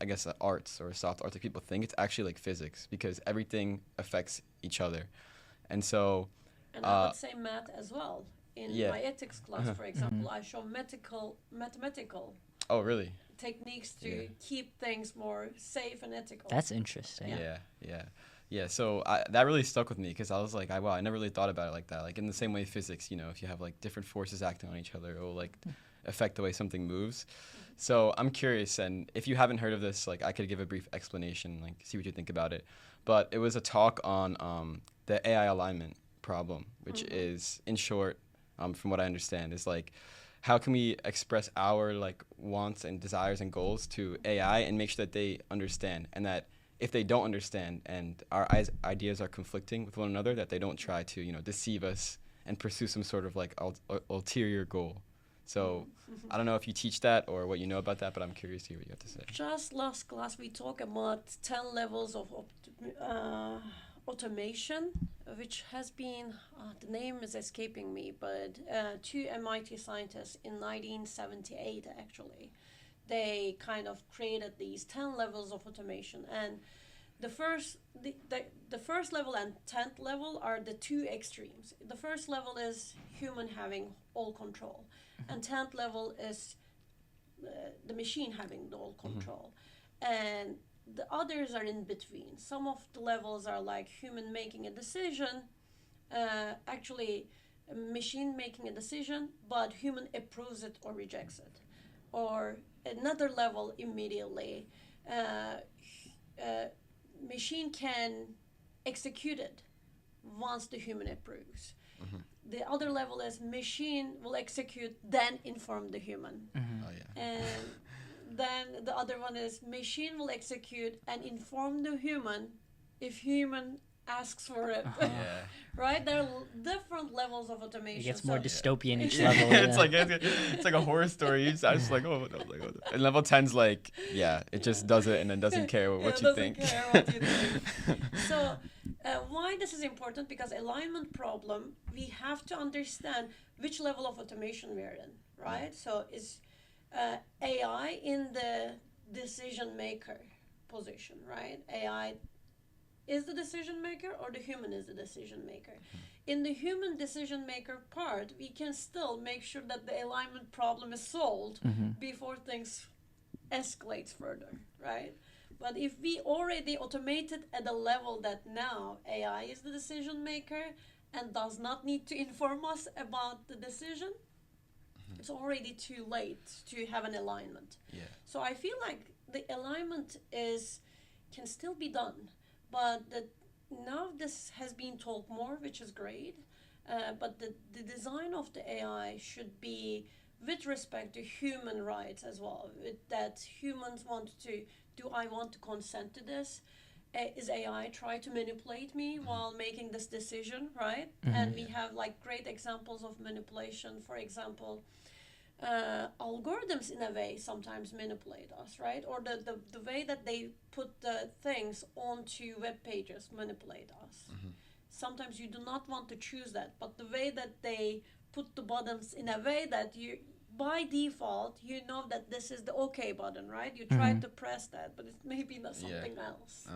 I guess arts or soft arts like people think. It's actually like physics, because everything affects each other. And so... And I would say math as well. In my ethics class, for example, I show mathematical techniques to keep things more safe and ethical. That's interesting. Yeah. So that really stuck with me, because I was like, wow, I never really thought about it like that. Like in the same way physics, if you have like different forces acting on each other, it will like affect the way something moves. So I'm curious, and if you haven't heard of this, like I could give a brief explanation, like see what you think about it. But it was a talk on the AI alignment problem, which is, in short, from what I understand, is like how can we express our like wants and desires and goals to AI and make sure that they understand, and that if they don't understand and our ideas are conflicting with one another, that they don't try to, you know, deceive us and pursue some sort of like ulterior goal. So I don't know if you teach that or what you know about that, but I'm curious to hear what you have to say. Just last class, we talked about 10 levels of automation, which has been, the name is escaping me, but two MIT scientists in 1978, actually, they kind of created these 10 levels of automation. And the first level and 10th level are the two extremes. The first level is human having all control, and 10th level is the machine having the all control. And the others are in between. Some of the levels are like human making a decision, actually a machine making a decision, but human approves it or rejects it. Or another level immediately, machine can execute it once the human approves. The other level is machine will execute, then inform the human. Oh, yeah. And then the other one is machine will execute and inform the human if human asks for it. Yeah. Right? There are different levels of automation. It gets more so- dystopian each Yeah. level. It's like a horror story. I was like, oh, no, like, oh. And level 10's like, yeah, it just does it and then doesn't care what you think. Care what you think. So, why this is important? Because alignment problem, we have to understand which level of automation we're in, right? So, is AI in the decision maker position, right? AI is the decision maker or the human is the decision maker. In the human decision maker part, we can still make sure that the alignment problem is solved before things escalates further, right? But if we already automated at a level that now AI is the decision maker and does not need to inform us about the decision, it's already too late to have an alignment. Yeah. So I feel like the alignment can still be done, but now this has been talked more, which is great. But the design of the AI should be with respect to human rights as well. That humans want to, do I want to consent to this? Is AI try to manipulate me while making this decision, right? And we have like great examples of manipulation. For example, algorithms in a way sometimes manipulate us, right? Or the way that they put the things onto web pages manipulate us. Sometimes you do not want to choose that, but the way that they put the buttons in a way that you, by default, you know that this is the OK button, right? You try to press that, but it's maybe not something else.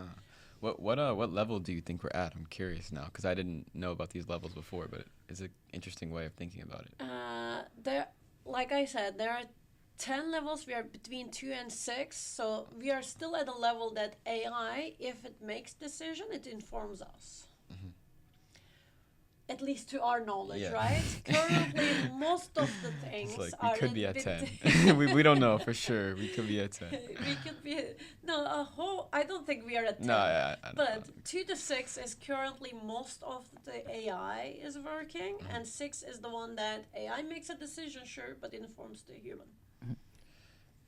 What level do you think we're at? I'm curious now because I didn't know about these levels before, but it's an interesting way of thinking about it. Like I said, there are 10 levels. We are between 2 and 6. So we are still at a level that AI, if it makes decision, it informs us. At least to our knowledge, right? Currently, most of the things It's like are we could in be at bit- 10. we don't know for sure. We could be at 10. we could be I don't think we are at 10. No, I don't know. But 2 to 6 is currently most of the AI is working, and 6 is the one that AI makes a decision, sure, but informs the human.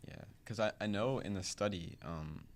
Yeah, because I know in the study,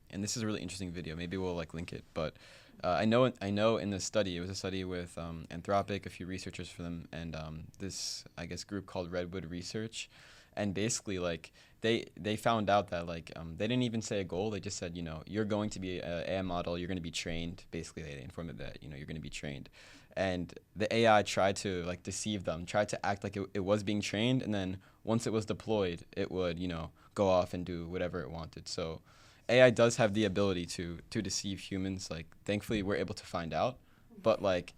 and this is a really interesting video. Maybe we'll like link it, but I know in the study, it was a study with Anthropic, a few researchers for them, and this I guess group called Redwood Research, and basically like they found out that like they didn't even say a goal. They just said, you know, you're going to be an AI model. You're going to be trained. Basically, they informed it that, you know, you're going to be trained. And the AI tried to like deceive them, tried to act like it was being trained, and then once it was deployed, it would, you know, go off and do whatever it wanted. So AI does have the ability to deceive humans. Like, thankfully, we're able to find out. But like,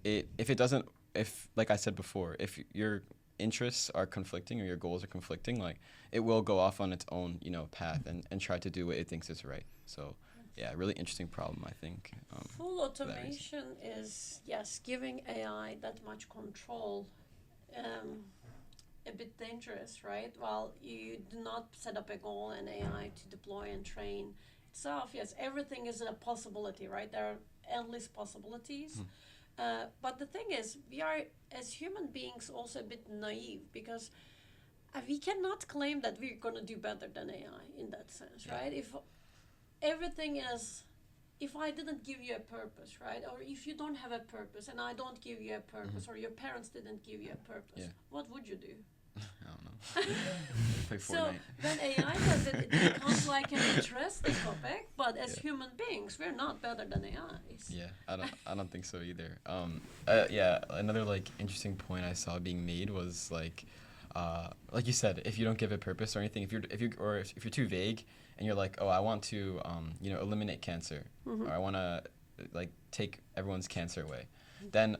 if like I said before, if your interests are conflicting or your goals are conflicting, like it will go off on its own, you know, path and try to do what it thinks is right. So yeah, really interesting problem, I think. Full automation is, yes, giving AI that much control. a bit dangerous, right? While you do not set up a goal and AI to deploy and train itself, yes, everything is a possibility, right? There are endless possibilities. But the thing is, we are, as human beings, also a bit naive because we cannot claim that we're going to do better than AI in that sense, right? If everything is, if I didn't give you a purpose, right? Or if you don't have a purpose and I don't give you a purpose, or your parents didn't give you a purpose, what would you do? I don't know. Play So Fortnite. when AI does it, it becomes like an interesting topic, but as human beings, we're not better than AIs. Yeah, I don't think so either. Another like interesting point I saw being made was like you said, if you don't give it purpose or anything, if you're too vague and you're like, oh, I want to eliminate cancer, or I want to like take everyone's cancer away, then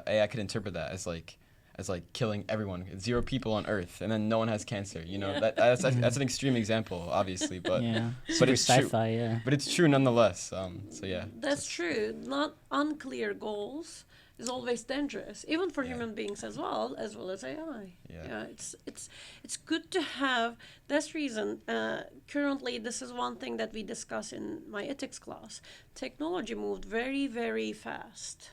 AI could interpret that as like killing everyone, 0 people on Earth, and then no one has cancer. You know, that's an extreme example, obviously, but super it's sci-fi, true. But it's true nonetheless. So yeah, That's true. Not unclear goals is always dangerous, even for human beings as well as AI. Yeah. It's good to have. That's reason. Currently, this is one thing that we discuss in my ethics class. Technology moved very, very fast.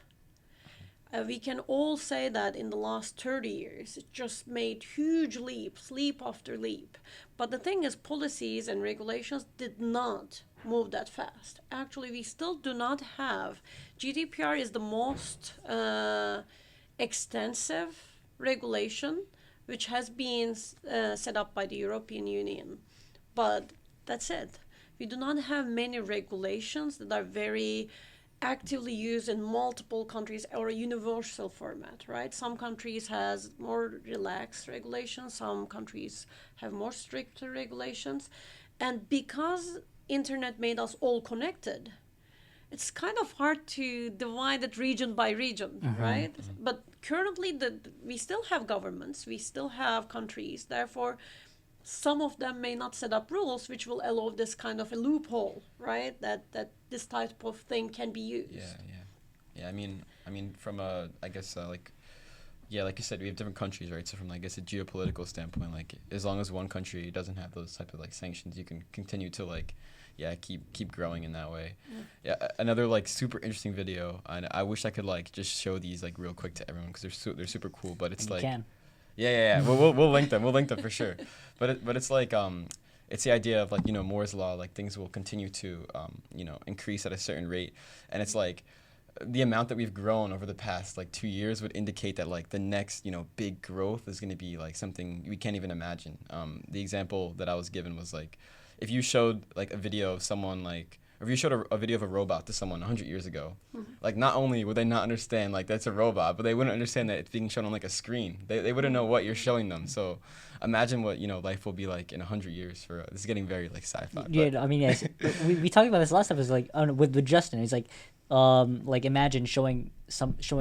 We can all say that in the last 30 years, it just made huge leaps, leap after leap. But the thing is, policies and regulations did not move that fast. Actually, we still do not have. GDPR is the most extensive regulation which has been set up by the European Union. But that's it. We do not have many regulations that are very actively used in multiple countries or a universal format, right? Some countries has more relaxed regulations, some countries have more stricter regulations. And because internet made us all connected, it's kind of hard to divide it region by region, right? But currently we still have governments, we still have countries, therefore some of them may not set up rules which will allow this kind of a loophole, right? That this type of thing can be used. Yeah. I mean, from like you said, we have different countries, right? So from I guess a geopolitical standpoint, like as long as one country doesn't have those type of like sanctions, you can continue to keep growing in that way. Another like super interesting video, and I wish I could like just show these like real quick to everyone because they're super cool. But it's like. Yeah. We'll link them. We'll link them for sure. But it's like it's the idea of like Moore's law. Like things will continue to increase at a certain rate, and it's like the amount that we've grown over the past like 2 years would indicate that like the next big growth is going to be like something we can't even imagine. The example that I was given was like if you showed like a video of someone like. Or if you showed a video of a robot to someone 100 years ago, like not only would they not understand like that's a robot, but they wouldn't understand that it's being shown on like a screen. They wouldn't know what you're showing them. So imagine what life will be like in 100 years. For this is getting very like sci-fi. Yeah, I mean, yes, we talked about this last time. Is like with Justin, it's like imagine showing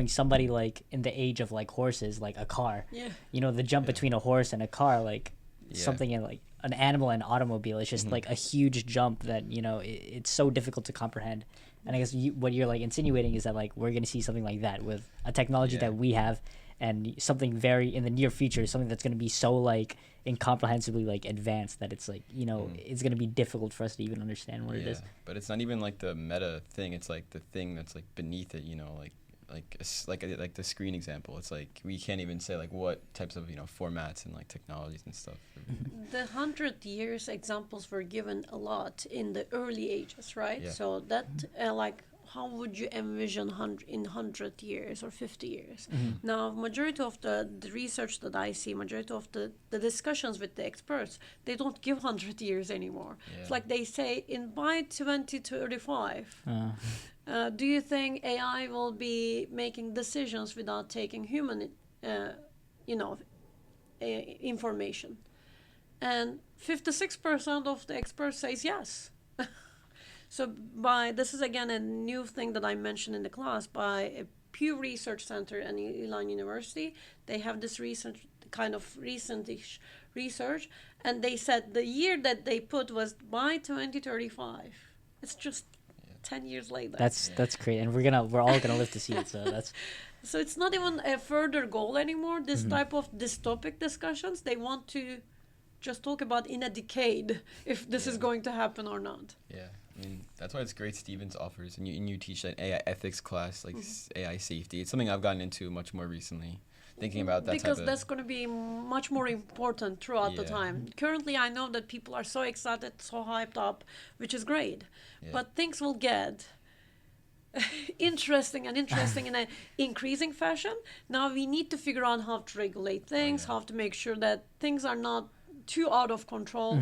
somebody like in the age of like horses, like a car. Yeah. The jump between a horse and a car, like something in like an animal and automobile. It's just like a huge jump that it's so difficult to comprehend. And I guess what you're like insinuating is that like we're gonna see something like that with a technology that we have, and something very in the near future, something that's gonna be so like incomprehensibly like advanced that it's like it's gonna be difficult for us to even understand what it is. But it's not even like the meta thing. It's like the thing that's like beneath it. Like the screen example. It's like we can't even say like what types of formats and like technologies and stuff. The 100 years examples were given a lot in the early ages, right? Yeah. So that like how would you envision in 100 years or 50 years? Now, majority of the research that I see, majority of the discussions with the experts, they don't give 100 years anymore. It's like they say by 2035. Do you think AI will be making decisions without taking human, information? And 56% of the experts says yes. So this is again a new thing that I mentioned in the class by a Pew Research Center at Elon University. They have this recent recentish research, and they said the year that they put was by 2035. It's just 10 years later. That's great, and we're all gonna live to see it. So that's So it's not even a further goal anymore. This type of dystopic discussions, they want to just talk about in a decade if this is going to happen or not. Yeah, I mean, that's why it's great Stevens offers, and you teach that AI ethics class, like AI safety. It's something I've gotten into much more recently, thinking about that Because type of... that's going to be much more important throughout the Yeah. time. Currently, I know that people are so excited, so hyped up, which is great. Yeah. But things will get interesting in an increasing fashion. Now we need to figure out how to regulate things, how to make sure that things are not too out of control.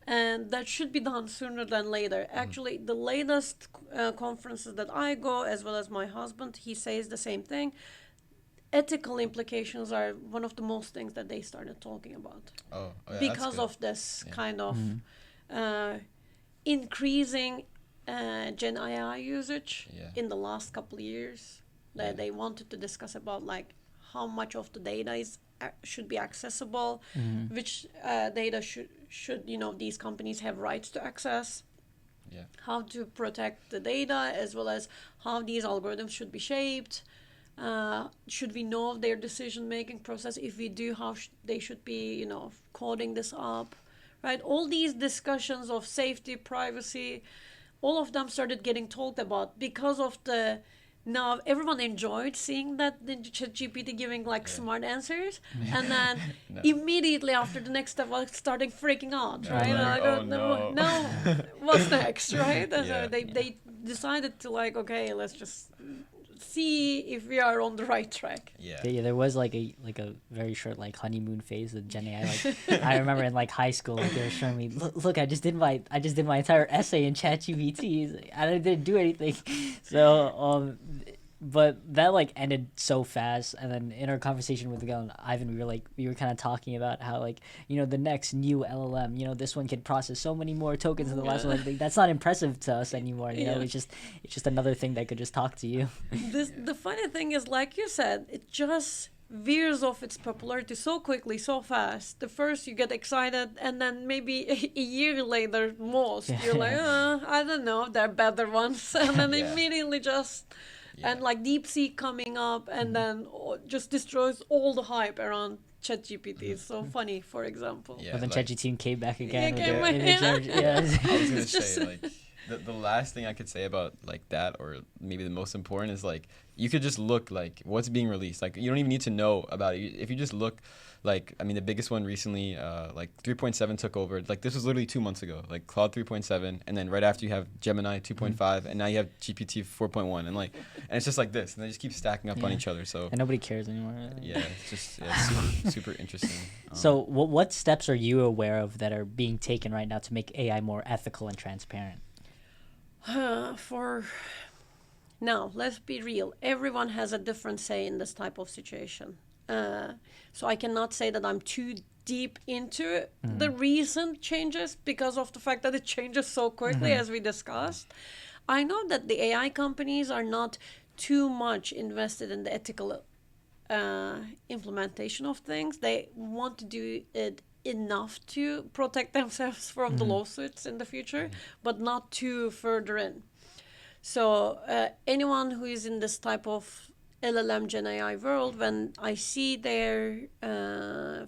And that should be done sooner than later. Actually, the latest conferences that I go, as well as my husband, he says the same thing. Ethical implications are one of the most things that they started talking about. Oh, yeah, Because of this kind of increasing Gen AI usage in the last couple of years. That they wanted to discuss about like how much of the data is should be accessible, which data should these companies have rights to access, how to protect the data, as well as how these algorithms should be shaped. Should we know their decision-making process? If we do, how they should be, coding this up, right? All these discussions of safety, privacy, all of them started getting talked about because of the... Now everyone enjoyed seeing that the ChatGPT giving like smart answers, and then immediately after the next step was starting freaking out, right? Like, no, what's next, right? And so they decided to like, okay, let's just see if we are on the right track. Yeah, there was like a very short like honeymoon phase with Gen AI. Like I remember in like high school, like they were showing me, look, I just did my entire essay in ChatGPT. I didn't do anything. So but that like ended so fast, and then in our conversation with Ivan, we were kind of talking about how like the next new LLM, this one could process so many more tokens than the last one. Like, that's not impressive to us anymore. It's just another thing that could just talk to you. The funny thing is, like you said, it just veers off its popularity so quickly, so fast. The first you get excited, and then maybe a year later, you're like, I don't know, there are better ones, and then immediately just. And like DeepSeek coming up, and then just destroys all the hype around ChatGPT. It's so funny, for example. But then ChatGPT came back again. I was gonna say like the last thing I could say about like that, or maybe the most important, is like you could just look like what's being released. Like you don't even need to know about it. If you just look, like I mean the biggest one recently, like 3.7 took over. Like this was literally 2 months ago. Like Claude 3.7, and then right after you have Gemini 2.5, and now you have GPT 4.1, and it's just like this, and they just keep stacking up on each other. So and nobody cares anymore. Yeah, it's just super interesting. So what steps are you aware of that are being taken right now to make AI more ethical and transparent? Now, let's be real. Everyone has a different say in this type of situation. So I cannot say that I'm too deep into the recent changes because of the fact that it changes so quickly, as we discussed. I know that the AI companies are not too much invested in the ethical implementation of things. They want to do it enough to protect themselves from the lawsuits in the future, but not too further in. So anyone who is in this type of LLM Gen AI world, when I see their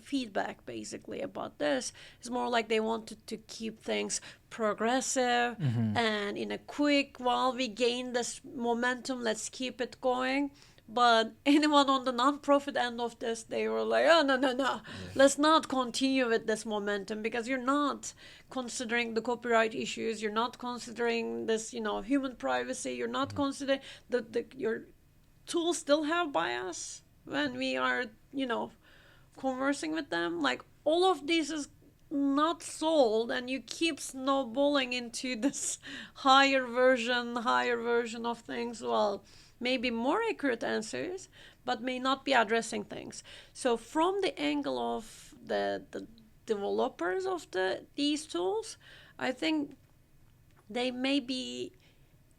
feedback basically about this, it's more like they wanted to keep things progressive and in a quick, while we gain this momentum, let's keep it going. But anyone on the non-profit end of this, they were like, oh, no. Let's not continue with this momentum, because you're not considering the copyright issues. You're not considering this, human privacy. You're not considering your tools still have bias when we are, conversing with them. Like, all of this is not sold, and you keep snowballing into this higher version of things. Well, maybe more accurate answers, but may not be addressing things. So from the angle of the developers of these tools, I think they may be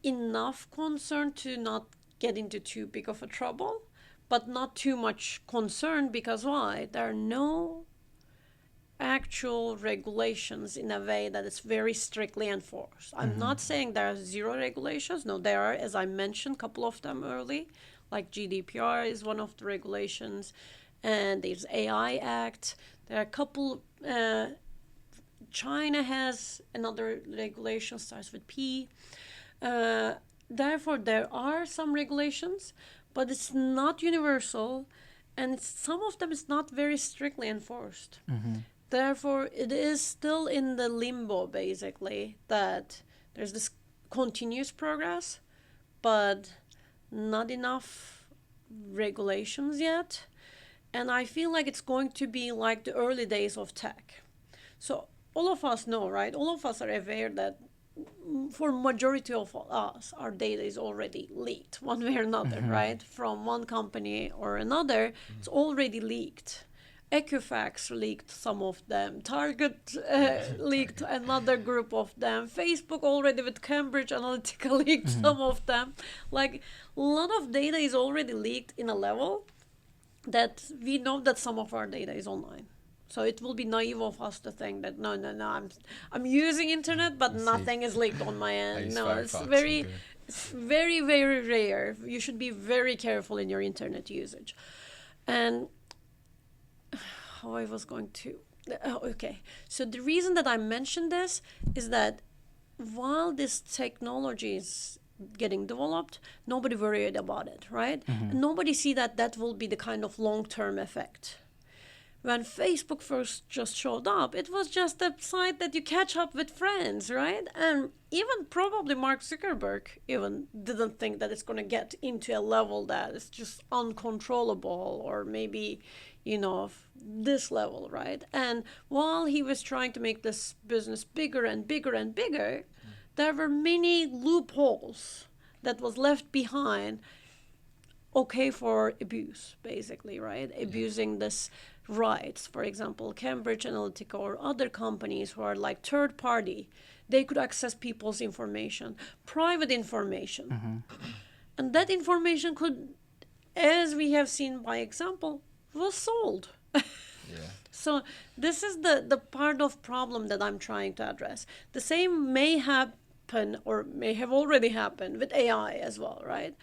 enough concerned to not get into too big of a trouble, but not too much concern, because why? There are no actual regulations in a way that is very strictly enforced. I'm not saying there are zero regulations. No, there are, as I mentioned, a couple of them early, like GDPR is one of the regulations, and there's AI Act. There are a couple. China has another regulation, starts with P. Therefore, there are some regulations, but it's not universal, and some of them is not very strictly enforced. Therefore, it is still in the limbo, basically, that there's this continuous progress, but not enough regulations yet. And I feel like it's going to be like the early days of tech. So all of us know, right? All of us are aware that for majority of us, our data is already leaked one way or another, right? From one company or another, it's already leaked. Equifax leaked some of them. Target leaked another group of them. Facebook already with Cambridge Analytica leaked some of them. Like, a lot of data is already leaked in a level that we know that some of our data is online. So it will be naive of us to think that no, I'm using internet, but nothing is leaked on my end. No, it's very, very rare. You should be very careful in your internet usage. And how I was going to, okay. So the reason that I mentioned this is that while this technology is getting developed, nobody worried about it, right? And nobody see that that will be the kind of long-term effect. When Facebook first just showed up, it was just a site that you catch up with friends, right? And even probably Mark Zuckerberg even didn't think that it's going to get into a level that is just uncontrollable, or maybe, this level, right? And while he was trying to make this business bigger and bigger and bigger, there were many loopholes that was left behind, okay, for abuse, basically, right? Abusing this rights. For example, Cambridge Analytica or other companies who are like third party, they could access people's information, private information. And that information could, as we have seen by example, was sold. So this is the part of problem that I'm trying to address. The same may happen or may have already happened with AI as well, right?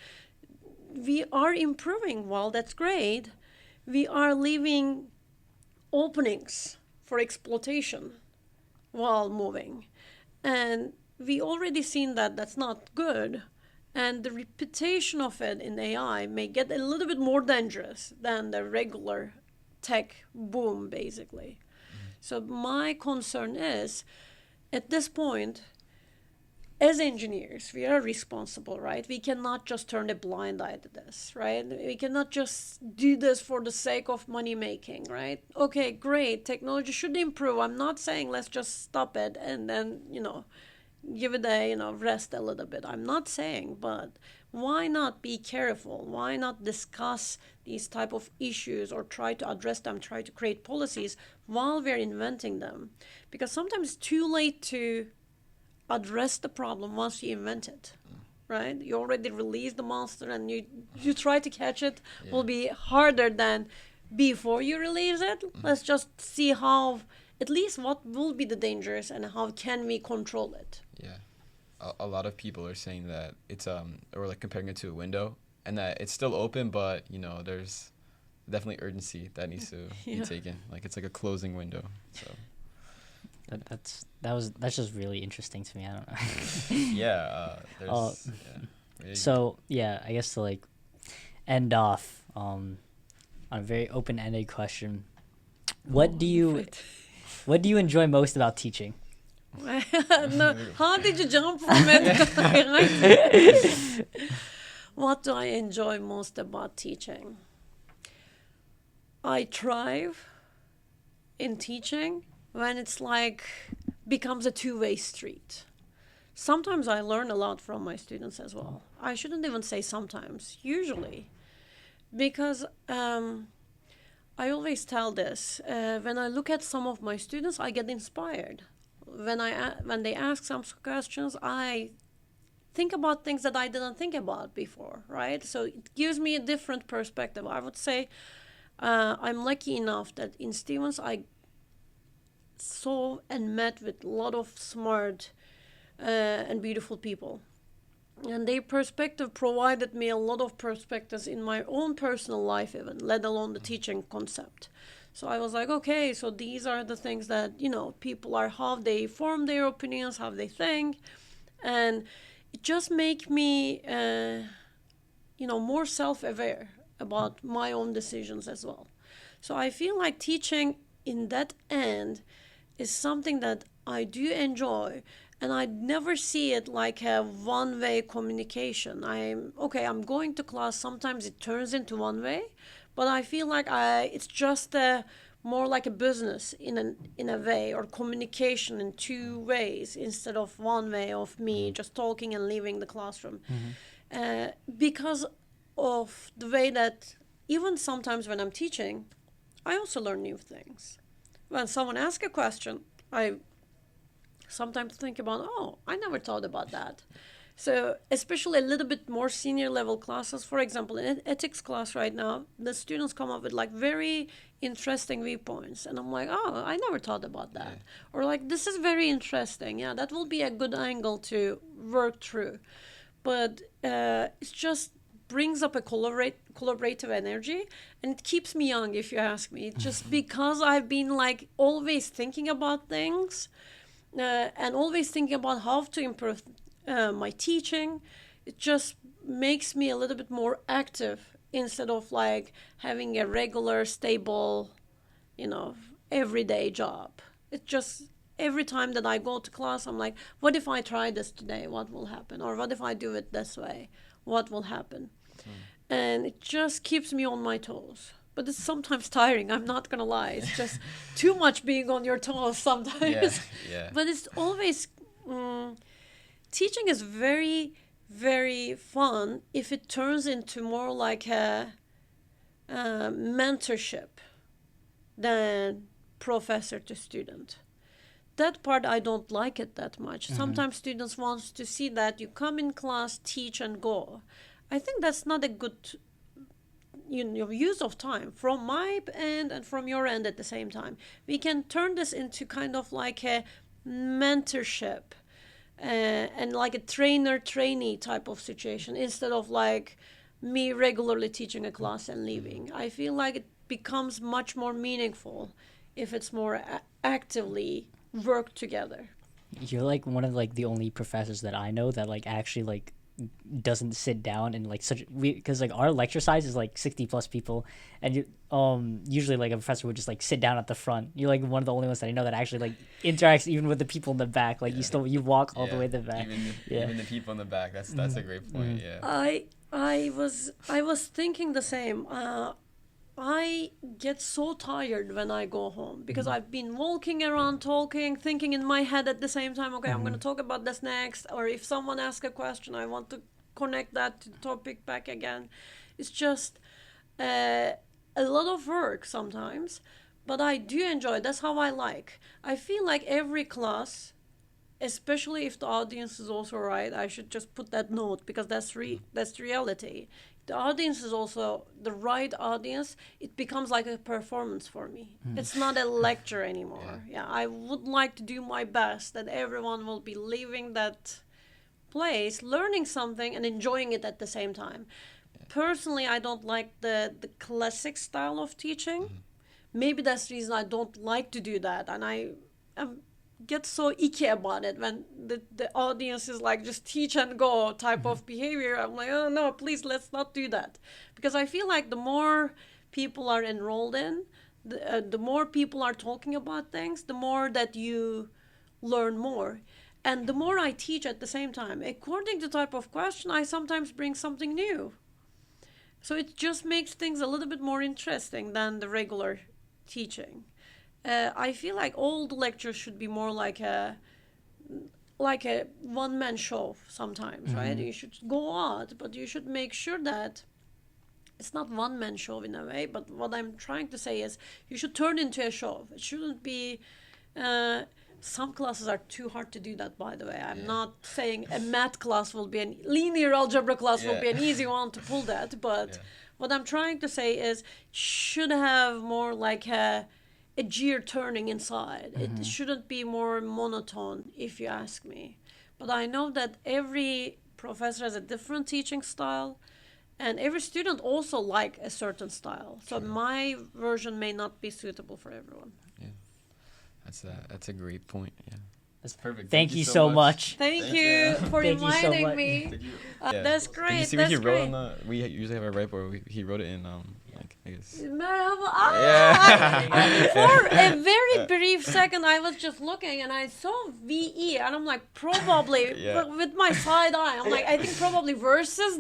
We are improving. Well, that's great. We are leaving openings for exploitation while moving. And we already seen that that's not good. And the reputation of it in AI may get a little bit more dangerous than the regular tech boom, basically. So my concern is, at this point, as engineers, we are responsible, right? We cannot just turn a blind eye to this, right? We cannot just do this for the sake of money making, right? Okay, great. Technology should improve. I'm not saying let's just stop it and then, give it a, rest a little bit. I'm not saying, but why not be careful? Why not discuss these type of issues or try to address them, try to create policies while we're inventing them? Because sometimes it's too late to address the problem once you invent it, right? You already released the monster and you try to catch it will be harder than before you release it. Let's just see how, at least what will be the dangers and how can we control it. A lot of people are saying that it's or like comparing it to a window, and that it's still open, but there's definitely urgency that needs to be taken. Like it's like a closing window. So that's just really interesting to me. I don't know. So I guess to like end off on a very open-ended question, what do you enjoy most about teaching? No, how did you jump from it? What do I enjoy most about teaching? I thrive in teaching when it's like becomes a two-way street. Sometimes I learn a lot from my students as well. I shouldn't even say sometimes, usually. Because I always tell this, when I look at some of my students, I get inspired. When they ask some questions, I think about things that I didn't think about before, right? So it gives me a different perspective. I would say I'm lucky enough that in Stevens I saw and met with a lot of smart and beautiful people. And their perspective provided me a lot of perspectives in my own personal life even, let alone the teaching concept. So I was like, okay, so these are the things that, people are, how they form their opinions, how they think. And it just make me, more self-aware about my own decisions as well. So I feel like teaching in that end is something that I do enjoy, and I never see it like a one-way communication. I'm going to class. Sometimes it turns into one way, but I feel like it's just more like a business in a way, or communication in two ways instead of one way of me just talking and leaving the classroom. Because of the way that even sometimes when I'm teaching, I also learn new things. When someone asks a question, I sometimes think about, oh, I never thought about that. So especially a little bit more senior level classes, for example, in ethics class right now, the students come up with like very interesting viewpoints. And I'm like, oh, I never thought about that. Yeah. Or like, this is very interesting. Yeah, that will be a good angle to work through. But it's just brings up a collaborative energy, and it keeps me young, if you ask me. Just because I've been like always thinking about things and always thinking about how to improve my teaching, it just makes me a little bit more active instead of like having a regular, stable, everyday job. It just, every time that I go to class, I'm like, what if I try this today? What will happen? Or what if I do it this way? What will happen? And it just keeps me on my toes. But it's sometimes tiring, I'm not gonna lie. It's just too much being on your toes sometimes. Yeah. But it's always, teaching is very, very fun if it turns into more like a mentorship than professor to student. That part I don't like it that much. Sometimes students want to see that you come in class, teach, and go. I think that's not a good use of time from my end and from your end at the same time. We can turn this into kind of like a mentorship and like a trainer-trainee type of situation instead of like me regularly teaching a class and leaving. I feel like it becomes much more meaningful if it's more actively work together. You're like one of like the only professors that I know that like actually like doesn't sit down and like such, because like our lecture size is like 60 plus people, and you usually like a professor would just like sit down at the front. You're like one of the only ones that I know that actually like interacts even with the people in the back. Like you walk all the way to the back. Even the people in the back. That's a great point. Yeah. I was thinking the same. I get so tired when I go home because I've been walking around, talking, thinking in my head at the same time, okay, I'm going to talk about this next. Or if someone asks a question, I want to connect that to the topic back again. It's just a lot of work sometimes, but I do enjoy it. That's how I like. I feel like every class, especially if the audience is also right, I should just put that note because that's reality. The audience is also the right audience. It becomes like a performance for me. It's not a lecture anymore. Yeah, I would like to do my best that everyone will be leaving that place, learning something and enjoying it at the same time. Personally, I don't like the classic style of teaching. Maybe that's the reason I don't like to do that, and I get so icky about it when the audience is like just teach and go type of behavior. I'm like, oh no, please, let's not do that, because I feel like the more people are enrolled in, the more people are talking about things, the more that you learn more. And the more I teach at the same time, according to type of question, I sometimes bring something new. So it just makes things a little bit more interesting than the regular teaching. I feel like all the lectures should be more like a one-man show sometimes, right? You should go out, but you should make sure that it's not one-man show in a way. But what I'm trying to say is you should turn into a show. It shouldn't be... some classes are too hard to do that, by the way. I'm not saying a math class will be linear algebra class will be an easy one to pull that. But what I'm trying to say is should have more like a gear turning inside. It shouldn't be more monotone, if you ask me. But I know that every professor has a different teaching style, and every student also like a certain style. So my version may not be suitable for everyone. That's a great point. Yeah, that's perfect. Thank you so much. Thank you for Thank you so reminding much. me. Yeah. That's Did great. you see what he wrote on the? We usually have a whiteboard. He wrote it in like I guess. Merhaba. Yeah. For a very brief second, I was just looking and I saw VE, and I'm like, probably Yeah. with my side eye. I'm like, I think probably versus